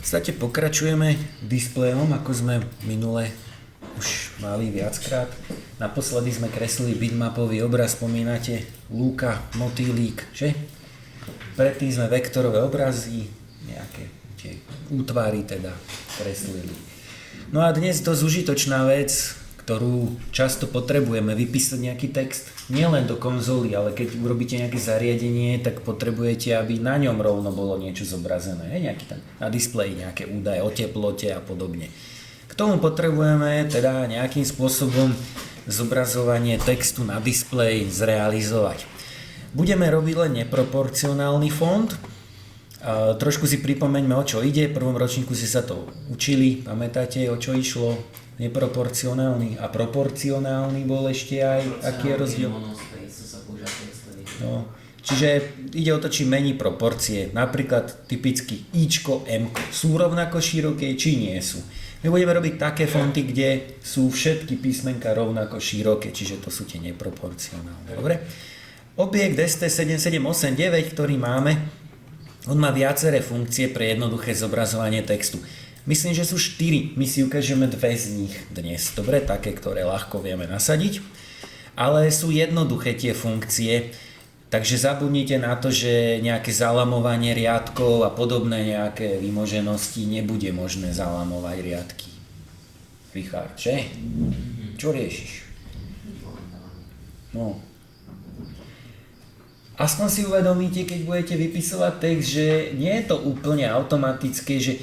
podstate pokračujeme displejom, ako sme minule už mali viackrát. Naposledy sme kreslili bitmapový obraz, spomínate lúka, motýlík, že? Predtým sme vektorové obrazy, nejaké tie útvary teda kreslili. No a dnes dosť užitočná vec, ktorú často potrebujeme, vypísať nejaký text nielen do konzoly, ale keď urobíte nejaké zariadenie, tak potrebujete, aby na ňom rovno bolo niečo zobrazené, nejaký tam na displeji nejaké údaje o teplote a podobne. K tomu potrebujeme teda nejakým spôsobom zobrazovanie textu na displeji zrealizovať. Budeme robiť len neproporcionálny font. Trošku si pripomeňme, o čo ide. V prvom ročníku si sa to učili, pamätáte, o čo išlo? Neproporcionálny a proporcionálny bol ešte aj, aký je rozdiel? No, čiže ide o to, či mení proporcie. Napríklad typicky Ičko, Mko sú rovnako široké, či nie sú. My budeme robiť také fonty, kde sú všetky písmenka rovnako široké, čiže to sú tie neproporcionálne. Dobre? Objekt ST7789, ktorý máme, on má viaceré funkcie pre jednoduché zobrazovanie textu. Myslím, že sú 4, my si ukážeme 2 z nich dnes, dobre, také, ktoré ľahko vieme nasadiť, ale sú jednoduché tie funkcie, takže zabudnite na to, že nejaké zalamovanie riadkov a podobné nejaké vymoženosti nebude možné zalamovať riadky. Richard, že? Čo riešiš? No. Aspoň si uvedomíte, keď budete vypisovať text, že nie je to úplne automatické, že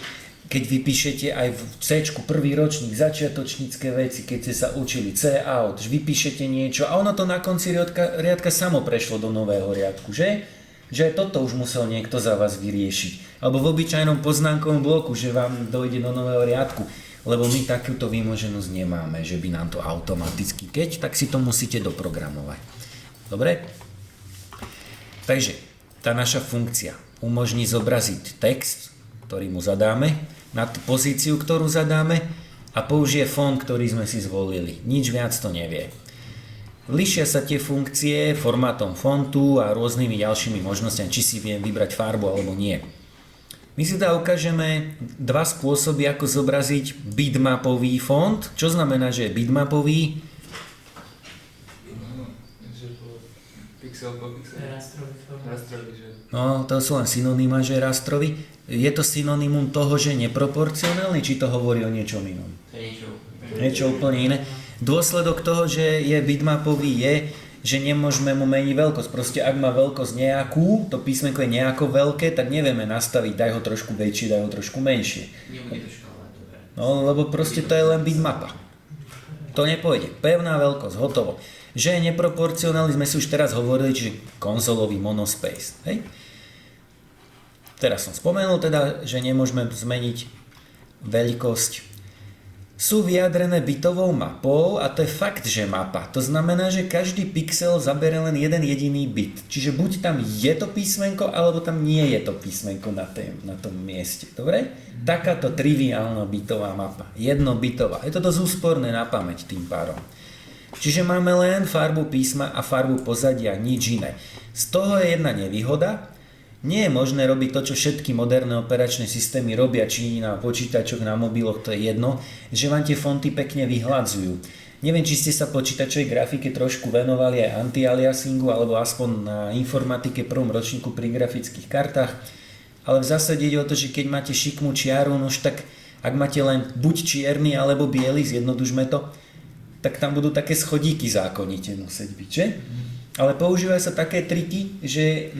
keď vypíšete aj v C-čku prvý ročník, začiatočnícke veci, keď ste sa učili C-out, vypíšete niečo a ono to na konci riadka samo prešlo do nového riadku, že? Že toto už musel niekto za vás vyriešiť. Alebo v obyčajnom poznámkovom bloku, že vám dojde do nového riadku. Lebo my takúto výmoženosť nemáme, že by nám to automaticky tak si to musíte doprogramovať. Dobre? Takže tá naša funkcia umožní zobraziť text, ktorý mu zadáme, na tú pozíciu, ktorú zadáme a použije font, ktorý sme si zvolili. Nič viac to nevie. Líšia sa tie funkcie formátom fontu a rôznymi ďalšími možnosťami, či si viem vybrať farbu alebo nie. My si teda ukážeme 2 spôsoby, ako zobraziť bitmapový font. Čo znamená, že je bitmapový? Pixel po pixel. Rastrový, že? No, to sú len synonymá, že rastrový. Je to synonymum toho, že neproporcionálny, či to hovorí o niečom inom? Niečo úplne iné. Dôsledok toho, že je bitmapový, je, že nemôžeme mu meniť veľkosť. Proste ak má veľkosť nejakú, to písmenko je nejako veľké, tak nevieme nastaviť, daj ho trošku väčšie, daj ho trošku menšie. No, lebo proste to je len bitmapa. To nepôjde. Pevná veľkosť, hotovo. Že je neproporcionálny, sme si už teraz hovorili, čiže konzolový monospace. Hej? Teraz som spomenul teda, že nemôžeme zmeniť veľkosť. Sú vyjadrené bitovou mapou a to je fakt, že mapa. To znamená, že každý pixel zabere len jeden jediný bit. Čiže buď tam je to písmenko, alebo tam nie je to písmenko na tom mieste. Dobre? Takáto triviálna bitová mapa. Jednobitová. Je to dosť úsporné na pamäť tým pádom. Čiže máme len farbu písma a farbu pozadia, nič iné. Z toho je jedna nevýhoda. Nie je možné robiť to, čo všetky moderné operačné systémy robia, či na počítačoch, na mobiloch, to je jedno, že vám tie fonty pekne vyhladzujú. Neviem, či ste sa počítačovej grafike trošku venovali aj anti-aliasingu, alebo aspoň na informatike prvom ročníku pri grafických kartách, ale v zásade ide o to, že keď máte šikmú čiaru, no už tak ak máte len buď čierny alebo biely, zjednodušme to, tak tam budú také schodíky zákonite musieť byť, že? Ale používajú sa také triky, že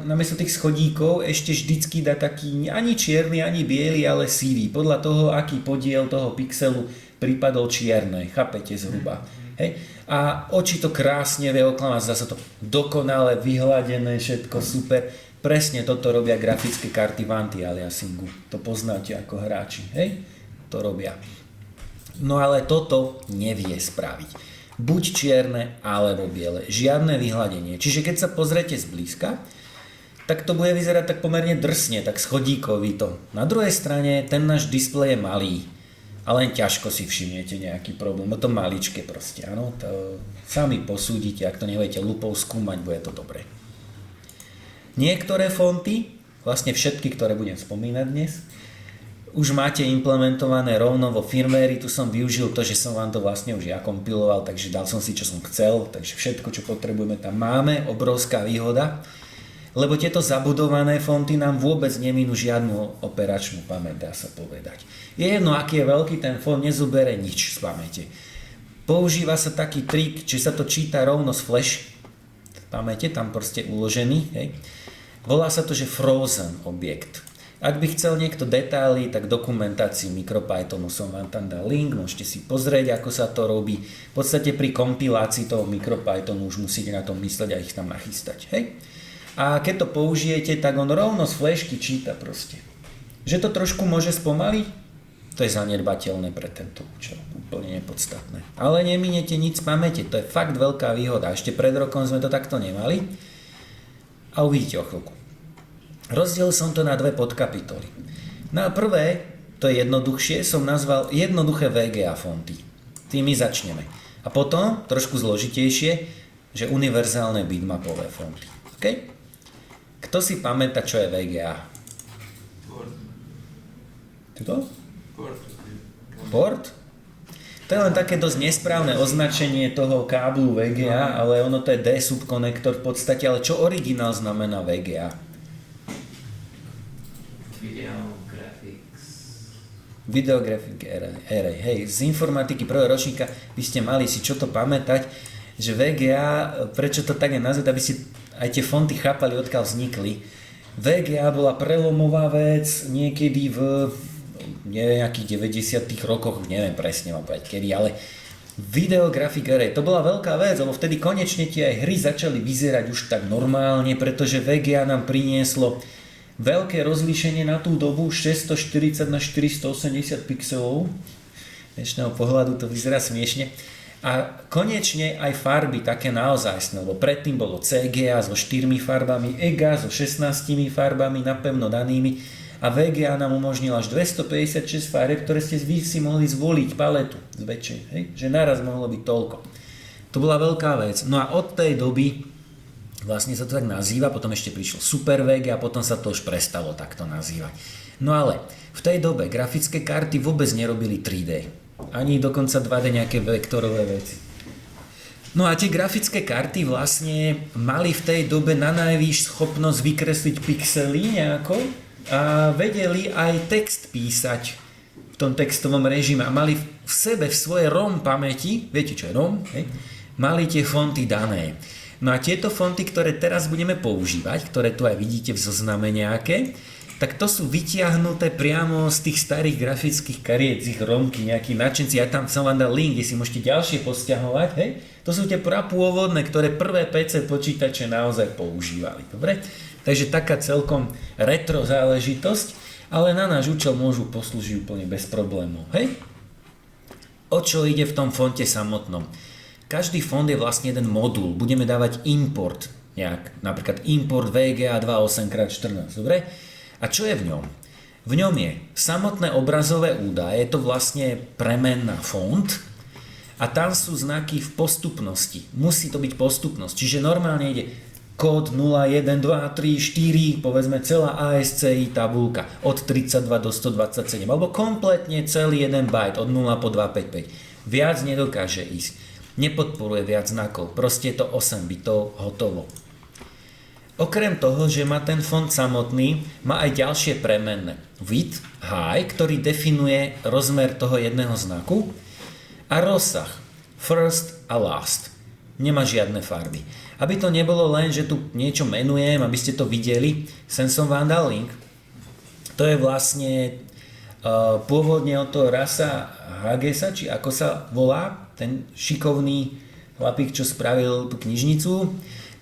namiesto tých schodíkov ešte vždycky dá taký ani čierny, ani biely, ale sivý. Podľa toho, aký podiel toho pixelu pripadol čierne. Chápete zhruba. Hej? A oči to krásne vie oklamať, zase to dokonale vyhladené, všetko super. Presne toto robia grafické karty v anti-aliasingu. To poznáte ako hráči. Hej? To robia. No ale toto nevie spraviť. Buď čierne, alebo biele. Žiadne vyhladenie. Čiže keď sa pozriete zblízka, tak to bude vyzerať tak pomerne drsne, tak schodíkový to. Na druhej strane ten náš displej je malý. A len ťažko si všimnete nejaký problém. Je to maličké proste, áno. To sami posúdite, ak to nebudete lupou skúmať, bude to dobre. Niektoré fonty, vlastne všetky, ktoré budem spomínať dnes, už máte implementované rovno vo firmware, tu som využil to, že som vám to vlastne už ja kompiloval, takže dal som si, čo som chcel, takže všetko, čo potrebujeme, tam máme, obrovská výhoda, lebo tieto zabudované fonty nám vôbec neminú žiadnu operačnú pamäť, dá sa povedať. Je jedno, aký je veľký ten font, nezobere nič z pamäte. Používa sa taký trik, že sa to číta rovno z flash pamäte, tam proste uložený, hej. Volá sa to, že frozen objekt. Ak by chcel niekto detaily, tak dokumentáciu MicroPythonu som vám tam dal link, môžete si pozrieť, ako sa to robí. V podstate pri kompilácii toho MicroPythonu už musíte na tom mysleť a ich tam nachystať. Hej? A keď to použijete, tak on rovno z flashky číta proste. Že to trošku môže spomaliť, to je zanedbateľné pre tento účel, úplne nepodstatné. Ale neminiete nič z pamäte, to je fakt veľká výhoda. Ešte pred rokom sme to takto nemali a uvidíte o chvíľku. Rozdielil som to na dve podkapitoly. Na prvé, to je jednoduchšie, som nazval jednoduché VGA fonty. Tými začneme. A potom, trošku zložitejšie, že univerzálne bitmapové fonty. OK? Kto si pamätá, čo je VGA? Kto? Port? To je len také dosť nesprávne označenie toho káblu VGA, ale ono to je D-subkonektor v podstate, ale čo originál znamená VGA? Video Graphic Array. Hej, z informatiky prvého ročníka by ste mali si čo to pamätať, že VGA, prečo to tak je nazvať, aby ste aj tie fonty chápali, odkiaľ vznikli. VGA bola prelomová vec niekedy v nejakých 90. rokoch, neviem presne vám povedať kedy, ale Video Graphic Array, to bola veľká vec, lebo vtedy konečne tie aj hry začali vyzerať už tak normálne, pretože VGA nám prinieslo veľké rozlíšenie na tú dobu, 640 na 480 pixelov. Dnešného pohľadu to vyzerá smiešne. A konečne aj farby také naozaj, lebo predtým bolo CGA so 4 farbami, EGA so 16 farbami napevno danými a VGA nám umožnila až 256 farieb, ktoré ste vy si mohli zvoliť paletu z väčšej, hej? Že naraz mohlo byť toľko. To bola veľká vec. No a od tej doby vlastne sa to tak nazýva, potom ešte prišlo Super VGA a potom sa to už prestalo takto nazývať. No ale v tej dobe grafické karty vôbec nerobili 3D. Ani dokonca 2D nejaké vektorové veci. No a tie grafické karty vlastne mali v tej dobe na najvýš schopnosť vykresliť pixely nejako a vedeli aj text písať v tom textovom režime a mali v sebe, v svojej ROM pamäti, viete čo je ROM? Hej? Mali tie fonty dané. No a tieto fonty, ktoré teraz budeme používať, ktoré tu aj vidíte v zozname nejaké, tak to sú vytiahnuté priamo z tých starých grafických kariet, z ich romky, nejakí nadšenci. Ja tam som vám dal link, kde si môžete ďalšie posťahovať. Hej? To sú tie prapôvodné, ktoré prvé PC počítače naozaj používali. Dobre? Takže taká celkom retro záležitosť, ale na náš účel môžu poslúžiť úplne bez problémov. Hej? O čo ide v tom fonte samotnom? Každý font je vlastne jeden modul. Budeme dávať import nejak. Napríklad import VGA 28x14. Dobre? A čo je v ňom? V ňom je samotné obrazové údaje, je to vlastne premenná font a tam sú znaky v postupnosti. Musí to byť postupnosť, čiže normálne ide kód 0, 1, 2, 3, 4, povedzme celá ASCII tabulka od 32 do 127, alebo kompletne celý 1 byte od 0 po 255. Viac nedokáže ísť. Nepodporuje viac znakov, proste je to 8 bitov, hotovo. Okrem toho, že má ten font samotný, má aj ďalšie premenné. Width, high, ktorý definuje rozmer toho jedného znaku a rozsah, first a last. Nemá žiadne farby. Aby to nebolo len, že tu niečo menujem, aby ste to videli, sem som vám dal link. To je vlastne pôvodne od toho Rasa Hagesa, či ako sa volá, ten šikovný chlapík, čo spravil tú knižnicu.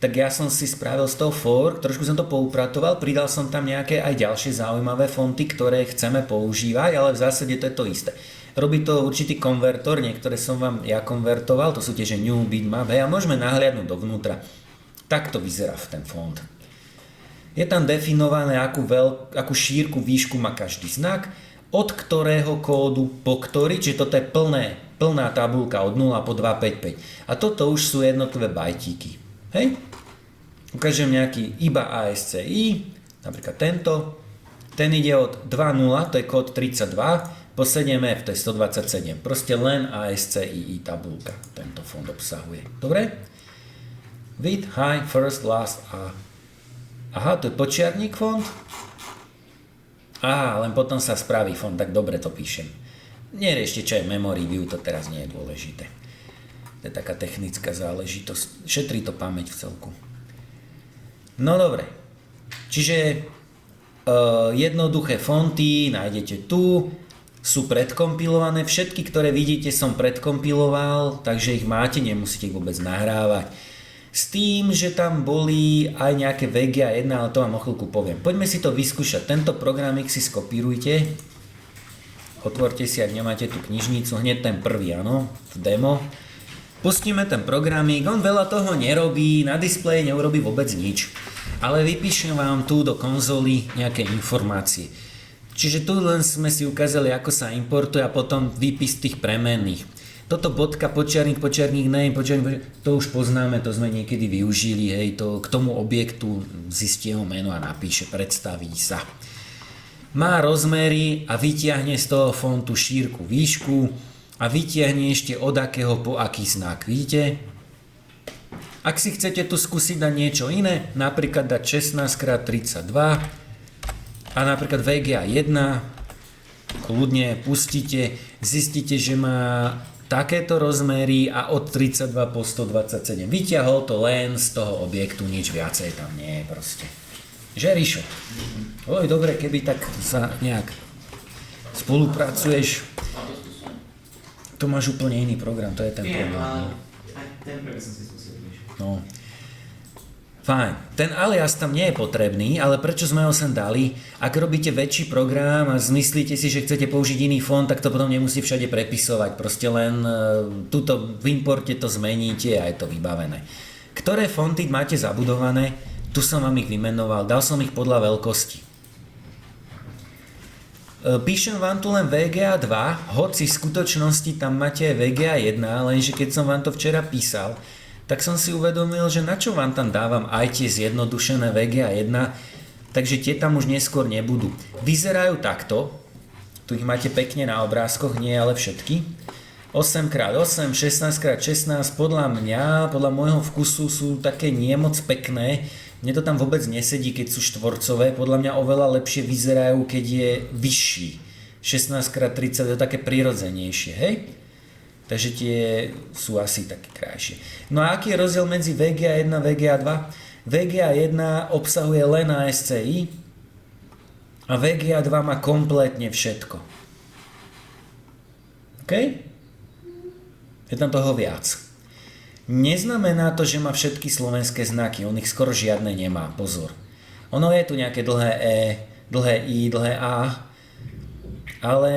Tak ja som si spravil z toho fork, trošku som to poupratoval, pridal som tam nejaké aj ďalšie zaujímavé fonty, ktoré chceme používať, ale v zásade to je to isté. Robí to určitý konvertor, niektoré som vám ja konvertoval, to sú tie, že new bitmap, a môžeme nahliadnúť dovnútra. Takto vyzerá ten font. Je tam definované, akú šírku, výšku má každý znak, od ktorého kódu po ktorý, čiže toto je plná tabulka od 0 po 255. A toto už sú jednotlivé bajtíky. Hej? Ukážem nejaký iba ASCII, napríklad tento, ten ide od 2.0, to je kód 32, po 7F, to je 127. Proste len ASCII tabulka tento fond obsahuje. Dobre? With, high, first, last a... Aha, to je počiarník fond? Aha, len potom sa spraví fond, tak dobre to píšem. Neriešte, čo je memory view, to teraz nie je dôležité. To je taká technická záležitosť. Šetrí to pamäť v celku. No dobre. Čiže jednoduché fonty nájdete tu. Sú predkompilované. Všetky, ktoré vidíte, som predkompiloval, takže ich máte, nemusíte ich vôbec nahrávať. S tým, že tam boli aj nejaké VGA 1, ale to vám o chvíľku poviem. Poďme si to vyskúšať. Tento programík si skopírujte. Otvorte si, ak nemáte tú knižnicu, hneď ten prvý, áno, v demo. Pustíme ten programík, on veľa toho nerobí, na displeji neurobí vôbec nič. Ale vypíšem vám tu do konzoly nejaké informácie. Čiže tu len sme si ukázali, ako sa importuje a potom výpis tých premenných. Toto bodka, počiarník, name, to už poznáme, to sme niekedy využili, hej, to k tomu objektu zistí jeho meno a napíše, predstaví sa. Má rozmery a vytiahne z toho fontu šírku, výšku a vytiahne ešte od akého po aký znak. Vidíte? Ak si chcete tu skúsiť dať niečo iné, napríklad dať 16x32 a napríklad VGA 1, kľudne pustíte, zistíte, že má takéto rozmery a od 32 po 127. Vyťahol to len z toho objektu, nič viacej tam nie je proste. Že, Ríšo? Oj, dobre, keby tak sa nejak spolupracuješ. Tu máš úplne iný program, to je ten problém. Aj ten prvý som si skúsil. No. Fajn. Ten alias tam nie je potrebný, ale prečo sme ho sem dali? Ak robíte väčší program a zmyslíte si, že chcete použiť iný fond, tak to potom nemusíte všade prepisovať. Proste len tuto v importe to zmeníte a je to vybavené. Ktoré fonty máte zabudované? Tu som vám ich vymenoval, dal som ich podľa veľkosti. Píšem vám tu len VGA 2, hoci v skutočnosti tam máte aj VGA 1, lenže keď som vám to včera písal, tak som si uvedomil, že na čo vám tam dávam aj tie zjednodušené VGA 1, takže tie tam už neskôr nebudú. Vyzerajú takto, tu ich máte pekne na obrázkoch, nie ale všetky. 8x8, 16x16, podľa mňa, podľa môjho vkusu sú také nie moc pekné. Mne to tam vôbec nesedí, keď sú štvorcové, podľa mňa oveľa lepšie vyzerajú, keď je vyšší. 16x30 je také prirodzenejšie, hej? Takže tie sú asi také krajšie. No a aký je rozdiel medzi VGA 1 a VGA 2? VGA 1 obsahuje len ASCII a VGA 2 má kompletne všetko. OK? Je tam toho viac. Neznamená to, že má všetky slovenské znaky, on ich skoro žiadne nemá, pozor. Ono je tu nejaké dlhé E, dlhé I, dlhé A, ale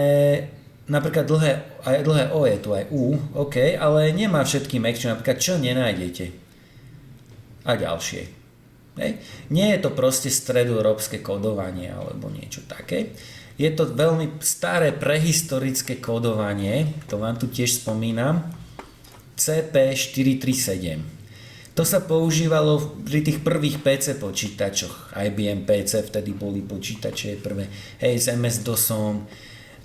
napríklad dlhé O je tu aj U, OK, ale nemá všetky mekčie, napríklad čo nenájdete. A ďalšie. Hej. Nie je to proste stredoeurópske kódovanie alebo niečo také. Je to veľmi staré prehistorické kódovanie, to vám tu tiež spomínam. CP437. To sa používalo pri tých prvých PC počítačoch. IBM PC, vtedy boli počítače prvé, hej, s MS-DOSom.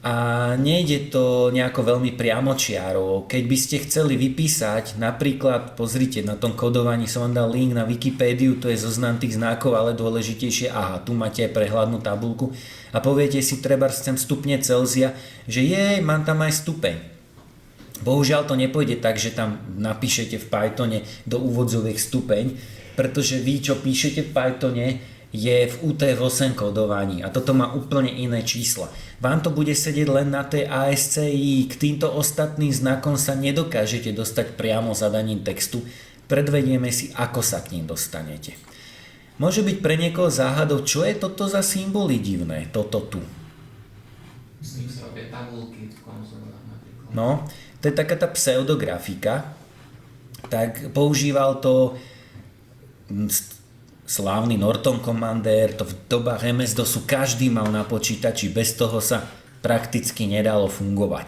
A nejde to nejako veľmi priamočiaro. Keď by ste chceli vypísať, napríklad, pozrite, na tom kodovaní som vám dal link na Wikipédiu, to je zoznam tých znakov, ale dôležitejšie, aha, tu máte aj prehľadnú tabuľku a poviete si, treba chcem stupne Celzia, že jej, mám tam aj stupeň. Bohužiaľ to nepôjde tak, že tam napíšete v Pythone do úvodzoviek stupeň, pretože vy, čo píšete v Pythone, je v UTF-8 kódovaní a toto má úplne iné čísla. Vám to bude sedieť len na tej ASCII, k týmto ostatným znakom sa nedokážete dostať priamo zadaním textu, predvedieme si, ako sa k ním dostanete. Môže byť pre niekoho záhadou, čo je toto za symboly divné, toto tu. S ním sa robia tabulky v konzolách napríklad. No, to je taká tá pseudografika, tak používal to slávny Norton Commander, to v dobách MS-DOSu každý mal na počítači, bez toho sa prakticky nedalo fungovať.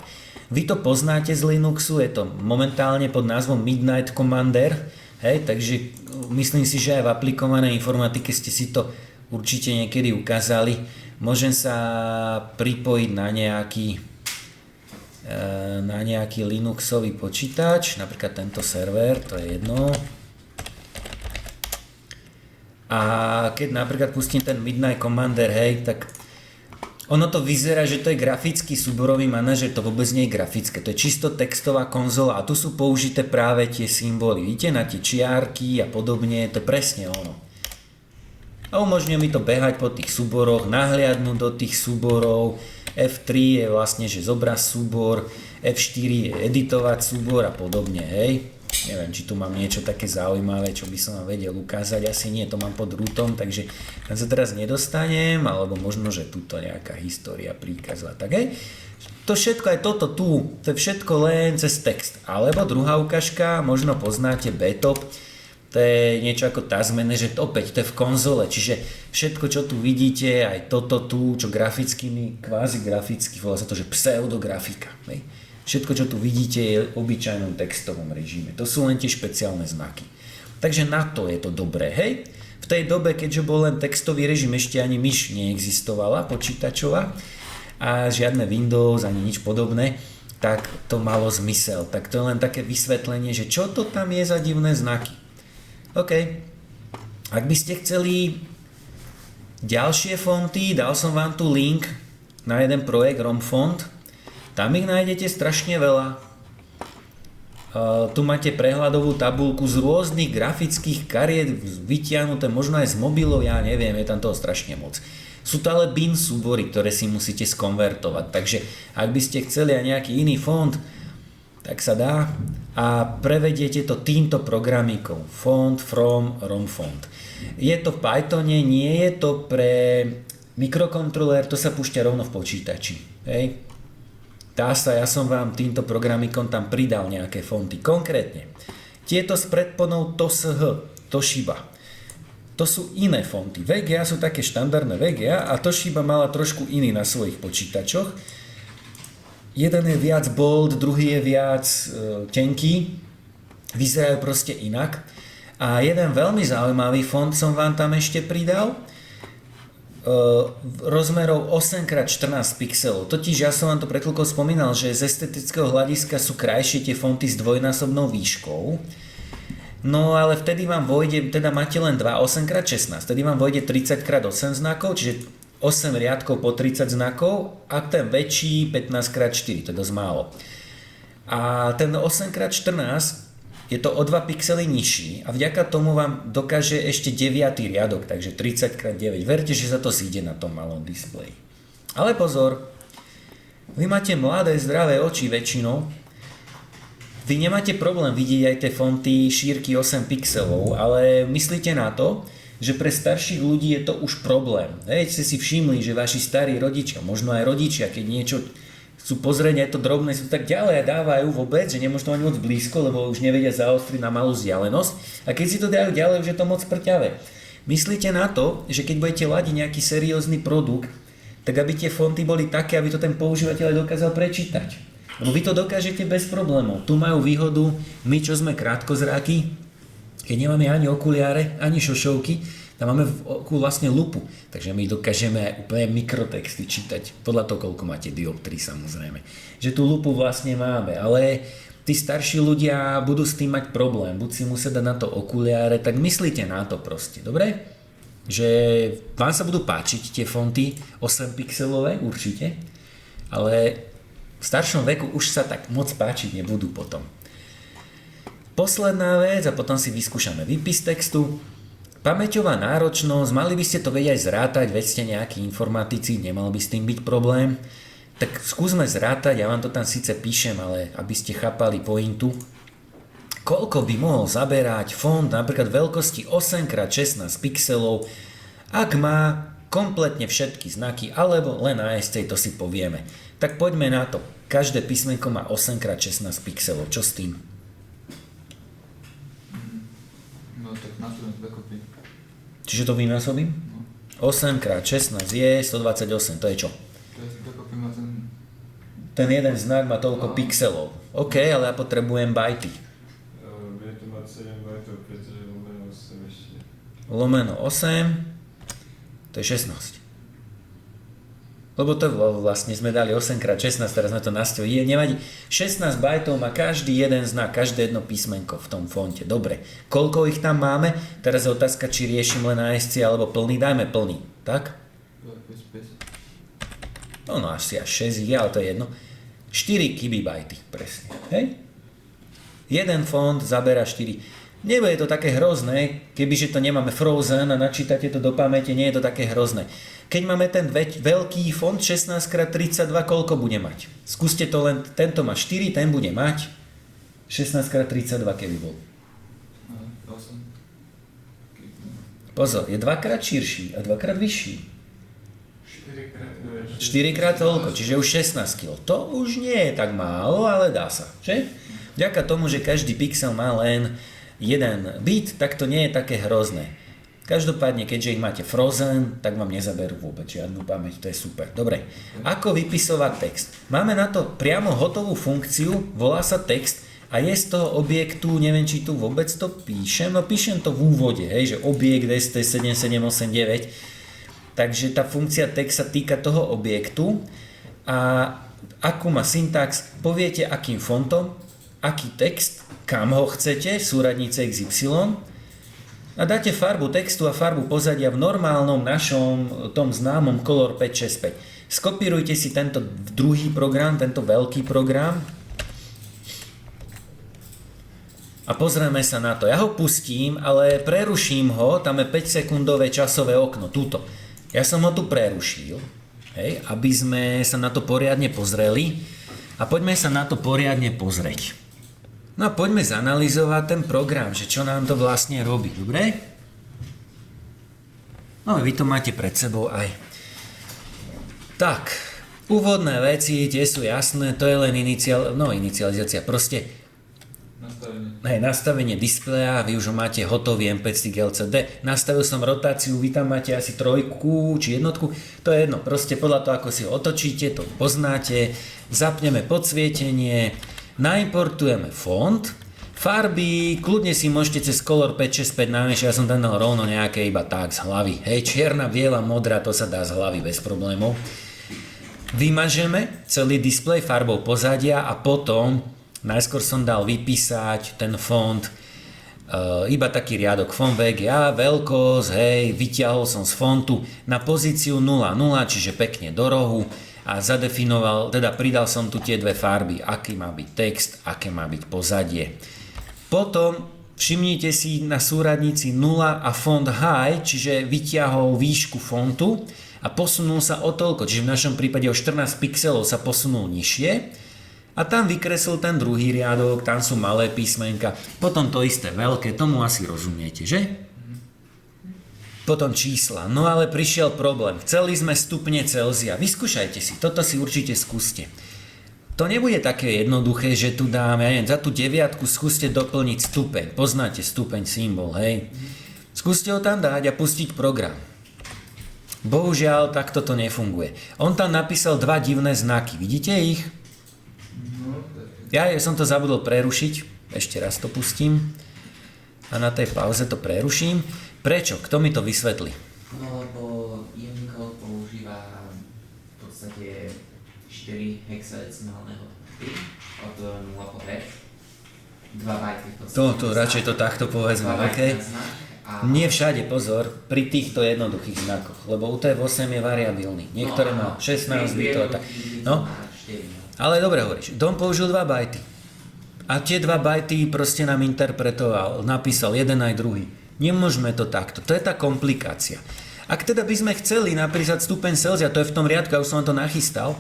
Vy to poznáte z Linuxu, je to momentálne pod názvom Midnight Commander, hej, takže myslím si, že aj v aplikovanej informatike ste si to určite niekedy ukázali. môžem sa pripojiť na nejaký Linuxový počítač, napríklad tento server, to je jedno. A keď napríklad pustím ten Midnight Commander, hej, tak ono to vyzerá, že to je grafický súborový manažer, to vôbec nie je grafické, to je čisto textová konzola a tu sú použité práve tie symboly, vidíte, na tie čiarky a podobne, to je presne ono. A umožňuje mi to behať po tých súboroch, nahliadnúť do tých súborov, F3 je vlastne, že zobrať súbor, F4 je editovať súbor a podobne, hej. Neviem, či tu mám niečo také zaujímavé, čo by som vám vedel ukázať, asi nie, to mám pod rútom, takže tam sa teraz nedostanem, alebo možno, že tuto nejaká história, príkaz a tak, hej. To všetko, aj toto tu, to je všetko len cez text. Alebo druhá ukážka, možno poznáte Btop, to je niečo ako Task Manager, opäť to je v konzole, čiže všetko, čo tu vidíte, aj toto tu, čo grafickými, kvázi graficky, volá sa to, že pseudografika, hej. Všetko, čo tu vidíte, je v obyčajnom textovom režime. To sú len tie špeciálne znaky. Takže na to je to dobré, hej? V tej dobe, keďže bol len textový režim, ešte ani myš neexistovala počítačová a žiadne Windows, ani nič podobné, tak to malo zmysel. Tak to je len také vysvetlenie, že čo to tam je za divné znaky. OK. Ak by ste chceli ďalšie fonty, dal som vám tu link na jeden projekt ROMfont. Tam ich nájdete strašne veľa. Tu máte prehľadovú tabuľku z rôznych grafických kariet vytiahnuté, možno aj z mobilov, ja neviem, je tam toho strašne moc. Sú to ale bin súbory, ktoré si musíte skonvertovať, takže ak by ste chceli aj nejaký iný font, tak sa dá a prevediete to týmto programikom. Font from ROMfont. Je to v Pythone, nie je to pre mikrokontroler, to sa púšťa rovno v počítači. Hej. Dá sa, ja som vám týmto programikom tam pridal nejaké fonty. Konkrétne, tieto s predponou TOSH, Toshiba. To sú iné fonty. VGA sú také štandardné VGA a Toshiba mala trošku iný na svojich počítačoch. Jeden je viac bold, druhý je viac tenký. Vyzerajú proste inak. A jeden veľmi zaujímavý font som vám tam ešte pridal. Rozmerov 8x14 pixelov. Totiž ja som vám to pred chvíľkou spomínal, že z estetického hľadiska sú krajšie tie fonty s dvojnásobnou výškou. No ale vtedy vám vojde, teda máte len 2 8x16, vtedy vám vojde 30x8 znakov, čiže 8 riadkov po 30 znakov a ten väčší 15x4, to je dosť málo. A ten 8x14 je to o 2 pixely nižší a vďaka tomu vám dokáže ešte 9. riadok, takže 30x9. Verte, že sa to zíde na tom malom displeji. Ale pozor, vy máte mladé, zdravé oči väčšinou, vy nemáte problém vidieť aj tie fonty šírky 8 pixelov, ale myslíte na to, že pre starších ľudí je to už problém. Hej, ste si všimli, že vaši starí rodičia, možno aj rodičia, keď niečo chcú pozrieť, aj to drobné, sú tak ďalej a dávajú vôbec, že nemôžu ani moc blízko, lebo už nevedia zaostriť na malú vzdialenosť. A keď si to dajú ďalej, už je to moc prťavé. Myslíte na to, že keď budete ladiť nejaký seriózny produkt, tak aby tie fonty boli také, aby to ten používateľ dokázal prečítať. Lebo vy to dokážete bez problémov. Tu majú výhodu my, čo sme krátkozráky, keď nemáme ani okuliare, ani šošovky, tam máme v oku vlastne lupu, takže my dokážeme aj úplne mikrotexty čítať, podľa toho, koľko máte dioptrií samozrejme. Že tú lupu vlastne máme, ale tí starší ľudia budú s tým mať problém, buď si musia dať na to okuliare, tak myslíte na to proste, dobre? Že vám sa budú páčiť tie fonty 8 pixelové, určite, ale v staršom veku už sa tak moc páčiť nebudú potom. Posledná vec, a potom si vyskúšame výpis textu. Pamäťová náročnosť, mali by ste to vedieť aj zrátať, veď ste nejakí informatici, nemal by s tým byť problém. Tak skúsme zrátať, ja vám to tam síce píšem, ale aby ste chápali pointu. Koľko by mohol zaberať font napríklad veľkosti 8x16 pixelov, ak má kompletne všetky znaky, alebo len ASC, to si povieme. Tak poďme na to. Každé písmenko má 8x16 pixelov, čo s tým? No tak násobím dokopy. Čiže to vynásobím? No. 8x16 je 128, to je čo? To je dokopy má ten... Ten jeden znak má toľko pixelov. OK, ale ja potrebujem bajty. Bude to mať 7 bajtov, pretože lomeno 8 ešte. Lomeno 8, to je 16. Lebo to vlastne sme dali 8x16, teraz sme to nastavili. Nevadí. 16 bajtov má každý jeden znak, každé jedno písmenko v tom fonte. Dobre. Koľko ich tam máme? Teraz je otázka, či riešim len ASC alebo plný. Dajme plný. Tak? 5. No asi až 6 je, ale to je jedno. 4 kibibajty, presne. Hej? Jeden font zabera 4. Nebude to také hrozné, kebyže to nemáme frozen a načítate to do pamäte, nie je to také hrozné. Keď máme ten veľký font 16x32, koľko bude mať? Skúste to len, tento má 4, ten bude mať 16x32, keby bol. 8. Pozor, je dvakrát širší a dvakrát vyšší. 4x toľko, čiže už 16 kg. To už nie je tak málo, ale dá sa, že? Vďaka tomu, že každý pixel má len jeden bit, tak to nie je také hrozné. Každopádne, keďže ich máte frozen, tak vám nezaberú vôbec žiadnu pamäť, to je super. Dobre, ako vypisovať text? Máme na to priamo hotovú funkciu, volá sa text a je z toho objektu, neviem, či tu vôbec to píšem, no píšem to v úvode, hej, že objekt ST7789, takže tá funkcia text sa týka toho objektu a akú má syntax, poviete akým fontom, aký text, kam ho chcete, súradnice XY, a dáte farbu textu a farbu pozadia v normálnom našom tom známom Color 565. Skopírujte si tento druhý program, tento veľký program a pozrieme sa na to. Ja ho pustím, ale preruším ho, tam je 5 sekundové časové okno, túto. Ja som ho tu prerušil, hej, aby sme sa na to poriadne pozreli a poďme sa na to poriadne pozrieť. No a poďme zanalyzovať ten program, že čo nám to vlastne robí, dobre? No vy to máte pred sebou aj. Tak, úvodné veci, tie sú jasné, to je len inicializácia, proste nastavenie displeja, vy už ho máte hotový MPEG stick LCD, nastavil som rotáciu, vy tam máte asi 3 či jednotku, to je jedno, proste podľa toho, ako si ho otočíte, to poznáte, zapneme podsvietenie, naimportujeme font, farby, kľudne si môžete cez Color 565 namiešať, ja som tam dal rovno nejaké iba tak z hlavy, hej, čierna, biela, modrá, to sa dá z hlavy bez problémov. Vymažeme celý displej farbou pozadia a potom, najskôr som dal vypísať ten font, iba taký riadok, font VGA, veľkosť, hej, vyťahol som z fontu na pozíciu 0,0, čiže pekne do rohu, a zadefinoval, teda pridal som tu tie dve farby, aký má byť text, aké má byť pozadie. Potom všimnite si na súradnici 0 a font high, čiže vyťahol výšku fontu a posunul sa o toľko, čiže v našom prípade o 14 pixelov sa posunul nižšie a tam vykreslil ten druhý riadok, tam sú malé písmenka, potom to isté veľké, tomu asi rozumiete, že? Potom čísla. No ale prišiel problém. Chceli sme stupne Celzia. Vyskúšajte si. Toto si určite skúste. To nebude také jednoduché, že tu dáme, ja neviem, za tú 9 skúste doplniť stupeň. Poznáte stupeň symbol, hej? Skúste ho tam dať a pustiť program. Bohužiaľ, takto to nefunguje. On tam napísal 2 divné znaky. Vidíte ich? Ja som to zabudol prerušiť. Ešte raz to pustím. A na tej pauze to preruším. Prečo? Kto mi to vysvetlí? No lebo Unicode používa v podstate 4 hexadecimálne hodnoty od 0 po F. 2 bajty v podstate. To radšej to takto povedzme, ok? Nie všade, pozor, pri týchto jednoduchých znakoch, lebo UTF-8 je variabilný. Niektoré má 16 bitov a tak. No, ale dobre hovoríš, Dom použil 2 bajty. A tie 2 bajty proste nám interpretoval, napísal jeden aj druhý. Nemôžeme to takto, to je tá komplikácia. Ak teda by sme chceli napísať stupeň Celzia, to je v tom riadku, ja už som to nachystal,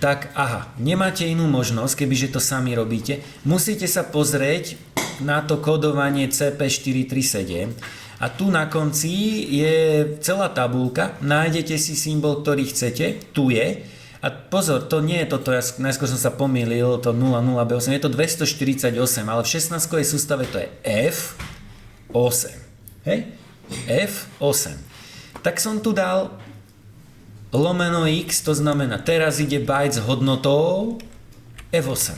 tak nemáte inú možnosť, kebyže to sami robíte, musíte sa pozrieť na to kódovanie CP437 a tu na konci je celá tabuľka, nájdete si symbol, ktorý chcete, tu je, a pozor, to nie je toto, najskôr som sa pomýlil, to 00B8, je to 248, ale v 16-kovej sústave to je F8. Hej? F8. Tak som tu dal lomeno x, to znamená, teraz ide byte s hodnotou F8.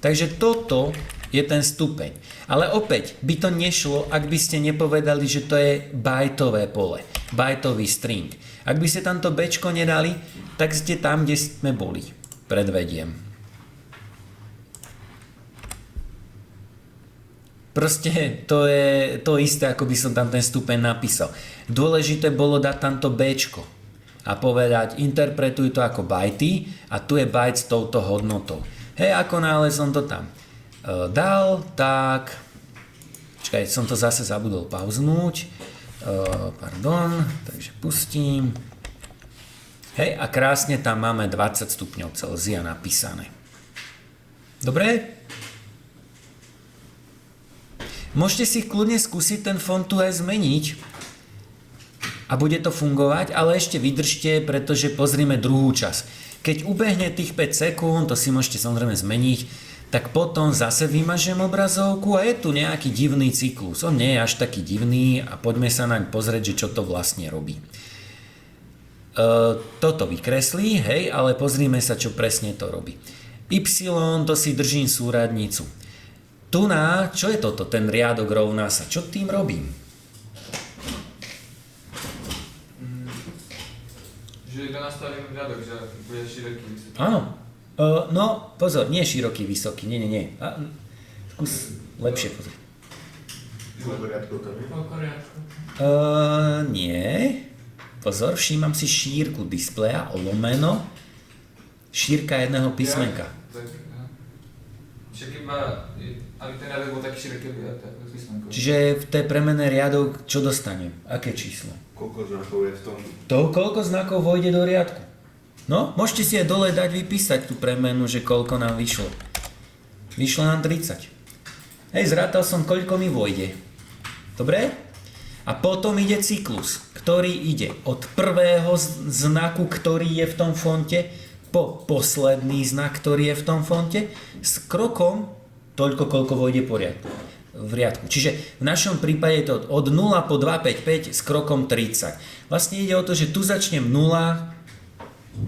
Takže toto je ten stupeň. Ale opäť by to nešlo, ak by ste nepovedali, že to je bajtové pole, bajtový string. Ak by ste tamto bečko nedali, tak ste tam, kde sme boli. Predvediem. Proste to je to isté, ako by som tam ten stupeň napísal. Dôležité bolo dať tamto bečko a povedať, interpretuj to ako bajty a tu je byte s touto hodnotou. Hej, ako náhle som to tam dal, tak... Čakaj, som to zase zabudol pauznúť. Takže pustím. Hej, a krásne tam máme 20 stupňov Celzia napísané. Dobre? Môžete si kľudne skúsiť ten font tu aj zmeniť a bude to fungovať, ale ešte vydržte, pretože pozrime druhú časť. Keď ubehne tých 5 sekúnd, to si môžete samozrejme zmeniť, tak potom zase vymažem obrazovku a je tu nejaký divný cyklus. On nie je až taký divný a poďme sa naň pozrieť, že čo to vlastne robí. Toto vykreslí, hej, ale pozrime sa, čo presne to robí. Y, to si držím súradnicu. Tu na, čo je toto, ten riadok rovná sa, čo tým robím? Že to nastavím riadok, že bude široký, vysoký. Áno. No, pozor, nie široký, vysoký, nie. Skús lepšie pozor. Koľko riadkov tam je? Koľko riadkov? Nie. Pozor, všímam si šírku displeja, lomeno, šírka jedného písmenka. Však iba, aby ten riadok bol taký široký, aby to písmenko. Čiže v tej premene riadok, čo dostanem? Aké číslo? Koľko znakov je v tom? To, koľko znakov vojde do riadku? No, môžete si aj dole dať vypísať tú premenu, že koľko nám vyšlo. Vyšlo nám 30. Hej, zrátal som, koľko mi vojde. Dobre? A potom ide cyklus, ktorý ide od prvého znaku, ktorý je v tom fonte, po posledný znak, ktorý je v tom fonte, s krokom toľko, koľko vojde v riadku. Čiže v našom prípade je to od 0 po 255 s krokom 30. Vlastne ide o to, že tu začnem 0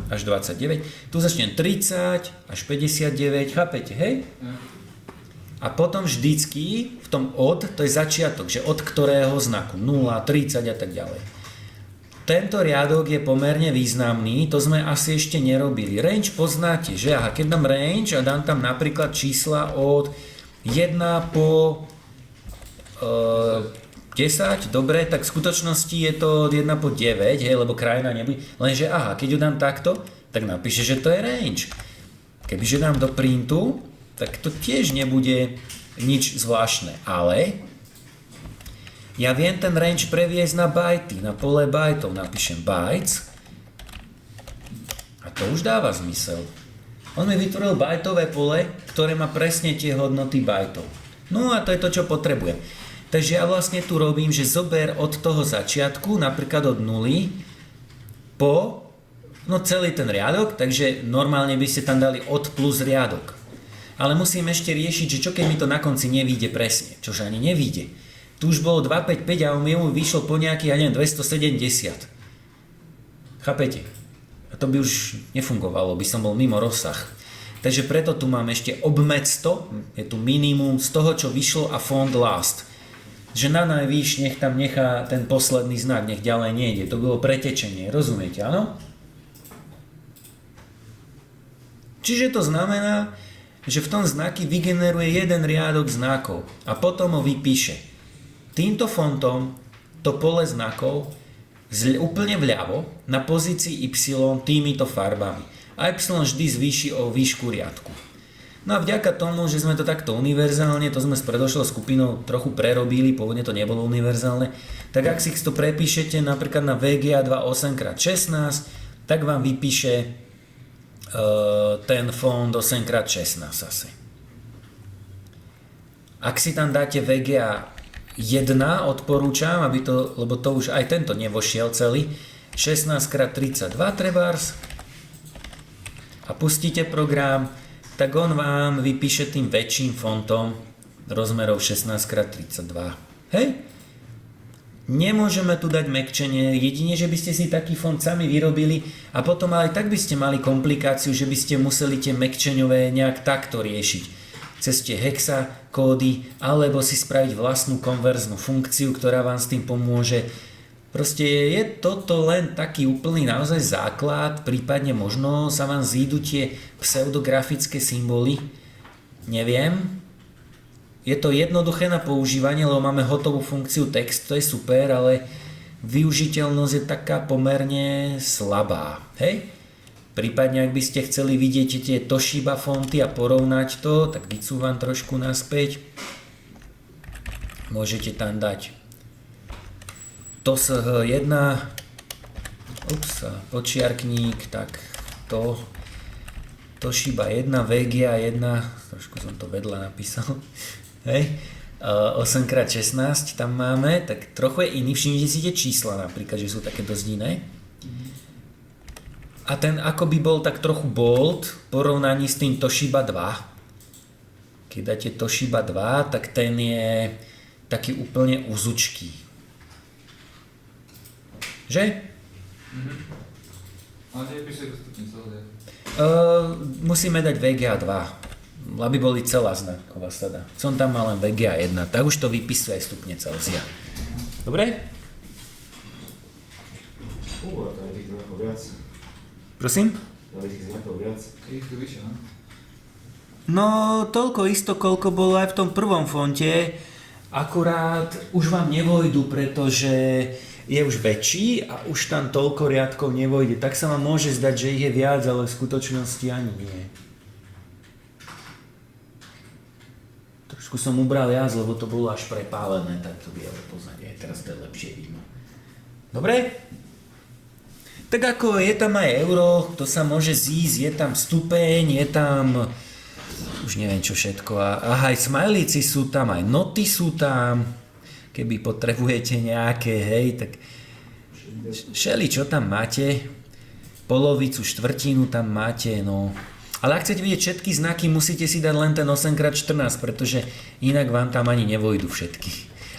až 29, tu začnem 30 až 59, chápete, hej? A potom vždycky v tom od, to je začiatok, že od ktorého znaku, 0, 30 a tak ďalej. Tento riadok je pomerne významný, to sme asi ešte nerobili. Range poznáte, že? Aha, keď dám range a dám tam napríklad čísla od 1 po 10, dobre, tak v skutočnosti je to od 1 po 9, hej, lebo krajina nebude, lenže aha, keď ju dám takto, tak napíše, že to je range. Kebyže dám do printu, tak to tiež nebude nič zvláštne, ale ja viem ten range previesť na bajty, na pole bajtov, napíšem bytes a to už dáva zmysel. On mi vytvoril bajtové pole, ktoré má presne tie hodnoty bajtov. No a to je to, čo potrebujem. Takže ja vlastne tu robím, že zober od toho začiatku, napríklad od 0 po celý ten riadok, takže normálne by ste tam dali od plus riadok. Ale musím ešte riešiť, že čo keď mi to na konci nevíde presne, čože ani nevíde. Tu už bolo 255 a on mi vyšlo po nejakých, 270. Chápete? A to by už nefungovalo, by som bol mimo rozsah. Takže preto tu mám ešte obmed 100, je tu minimum z toho, čo vyšlo a font last. Že na najvýš nech tam nechá ten posledný znak, nech ďalej nejde. To bolo pretečenie, rozumiete, áno? Čiže to znamená, že v tom znaky vygeneruje jeden riadok znakov a potom ho vypíše. Týmto fontom to pole znakov úplne vľavo na pozícii Y týmito farbami. A Y vždy zvýši o výšku riadku. No a vďaka tomu, že sme to takto univerzálne, to sme s predošlou skupinou trochu prerobili, pôvodne to nebolo univerzálne, tak ak si to prepíšete napríklad na VGA 2 8x16, tak vám vypíše ten fond 8x16 zase. Ak si tam dáte VGA 1, odporúčam, lebo to už aj tento nevošiel celý, 16x32 trebárs a pustíte program, tak on vám vypíše tým väčším fontom rozmerov 16x32. Hej? Nemôžeme tu dať mäkčenie, jedine, že by ste si taký font sami vyrobili a potom ale tak by ste mali komplikáciu, že by ste museli tie mäkčeňové nejak takto riešiť. cez tie hexa kódy, alebo si spraviť vlastnú konverznú funkciu, ktorá vám s tým pomôže. Proste je toto len taký úplný naozaj základ, prípadne možno sa vám zídu tie pseudografické symboly. Neviem. Je to jednoduché na používanie, lebo máme hotovú funkciu text, to je super, ale využiteľnosť je taká pomerne slabá. Hej? Prípadne, ak by ste chceli vidieť tie Toshiba fonty a porovnať to, tak vycúvam trošku naspäť. Môžete tam dať TOSH1, počiarkník, tak to, Toshiba 1, VGA 1, trošku som to vedľa napísal, hej, 8x16 tam máme, tak trochu je iný, všimnite si tie čísla napríklad, že sú také dosť iné. A ten akoby bol tak trochu bold v porovnaní s tým Toshiba 2. Keď dáte Toshiba 2, tak ten je taký úplne uzučký. Že? Ale nevypíšaj dostupne celé. Musíme dať VGA 2, aby boli celá znaková sada. Som tam mal len VGA 1, tak už to vypisuje aj stupne Celzia. Dobre? Tam je tých znakov viac. Prosím? Tam je tých znakov viac. Je ich tu vyššie, no? No, toľko isto, koľko bolo aj v tom prvom fonte, akurát už vám nevojdu, pretože je už väčší a už tam toľko riadkov nevojde. Tak sa vám môže zdať, že ich je viac, ale v skutočnosti ani nie. Trošku som ubral jazd, lebo to bolo až prepálené, tak to biele poznať. Aj teraz to je lepšie vidno. Dobre? Tak ako je tam aj euro, to sa môže zísť, je tam stupeň, je tam už neviem čo všetko. A aj smajlíci sú tam, aj noty sú tam. Keby potrebujete nejaké, hej, tak všeli čo tam máte, polovicu, štvrtinu tam máte, no. Ale ak chcete vidieť všetky znaky, musíte si dať len ten 8x14, pretože inak vám tam ani nevojdu všetky.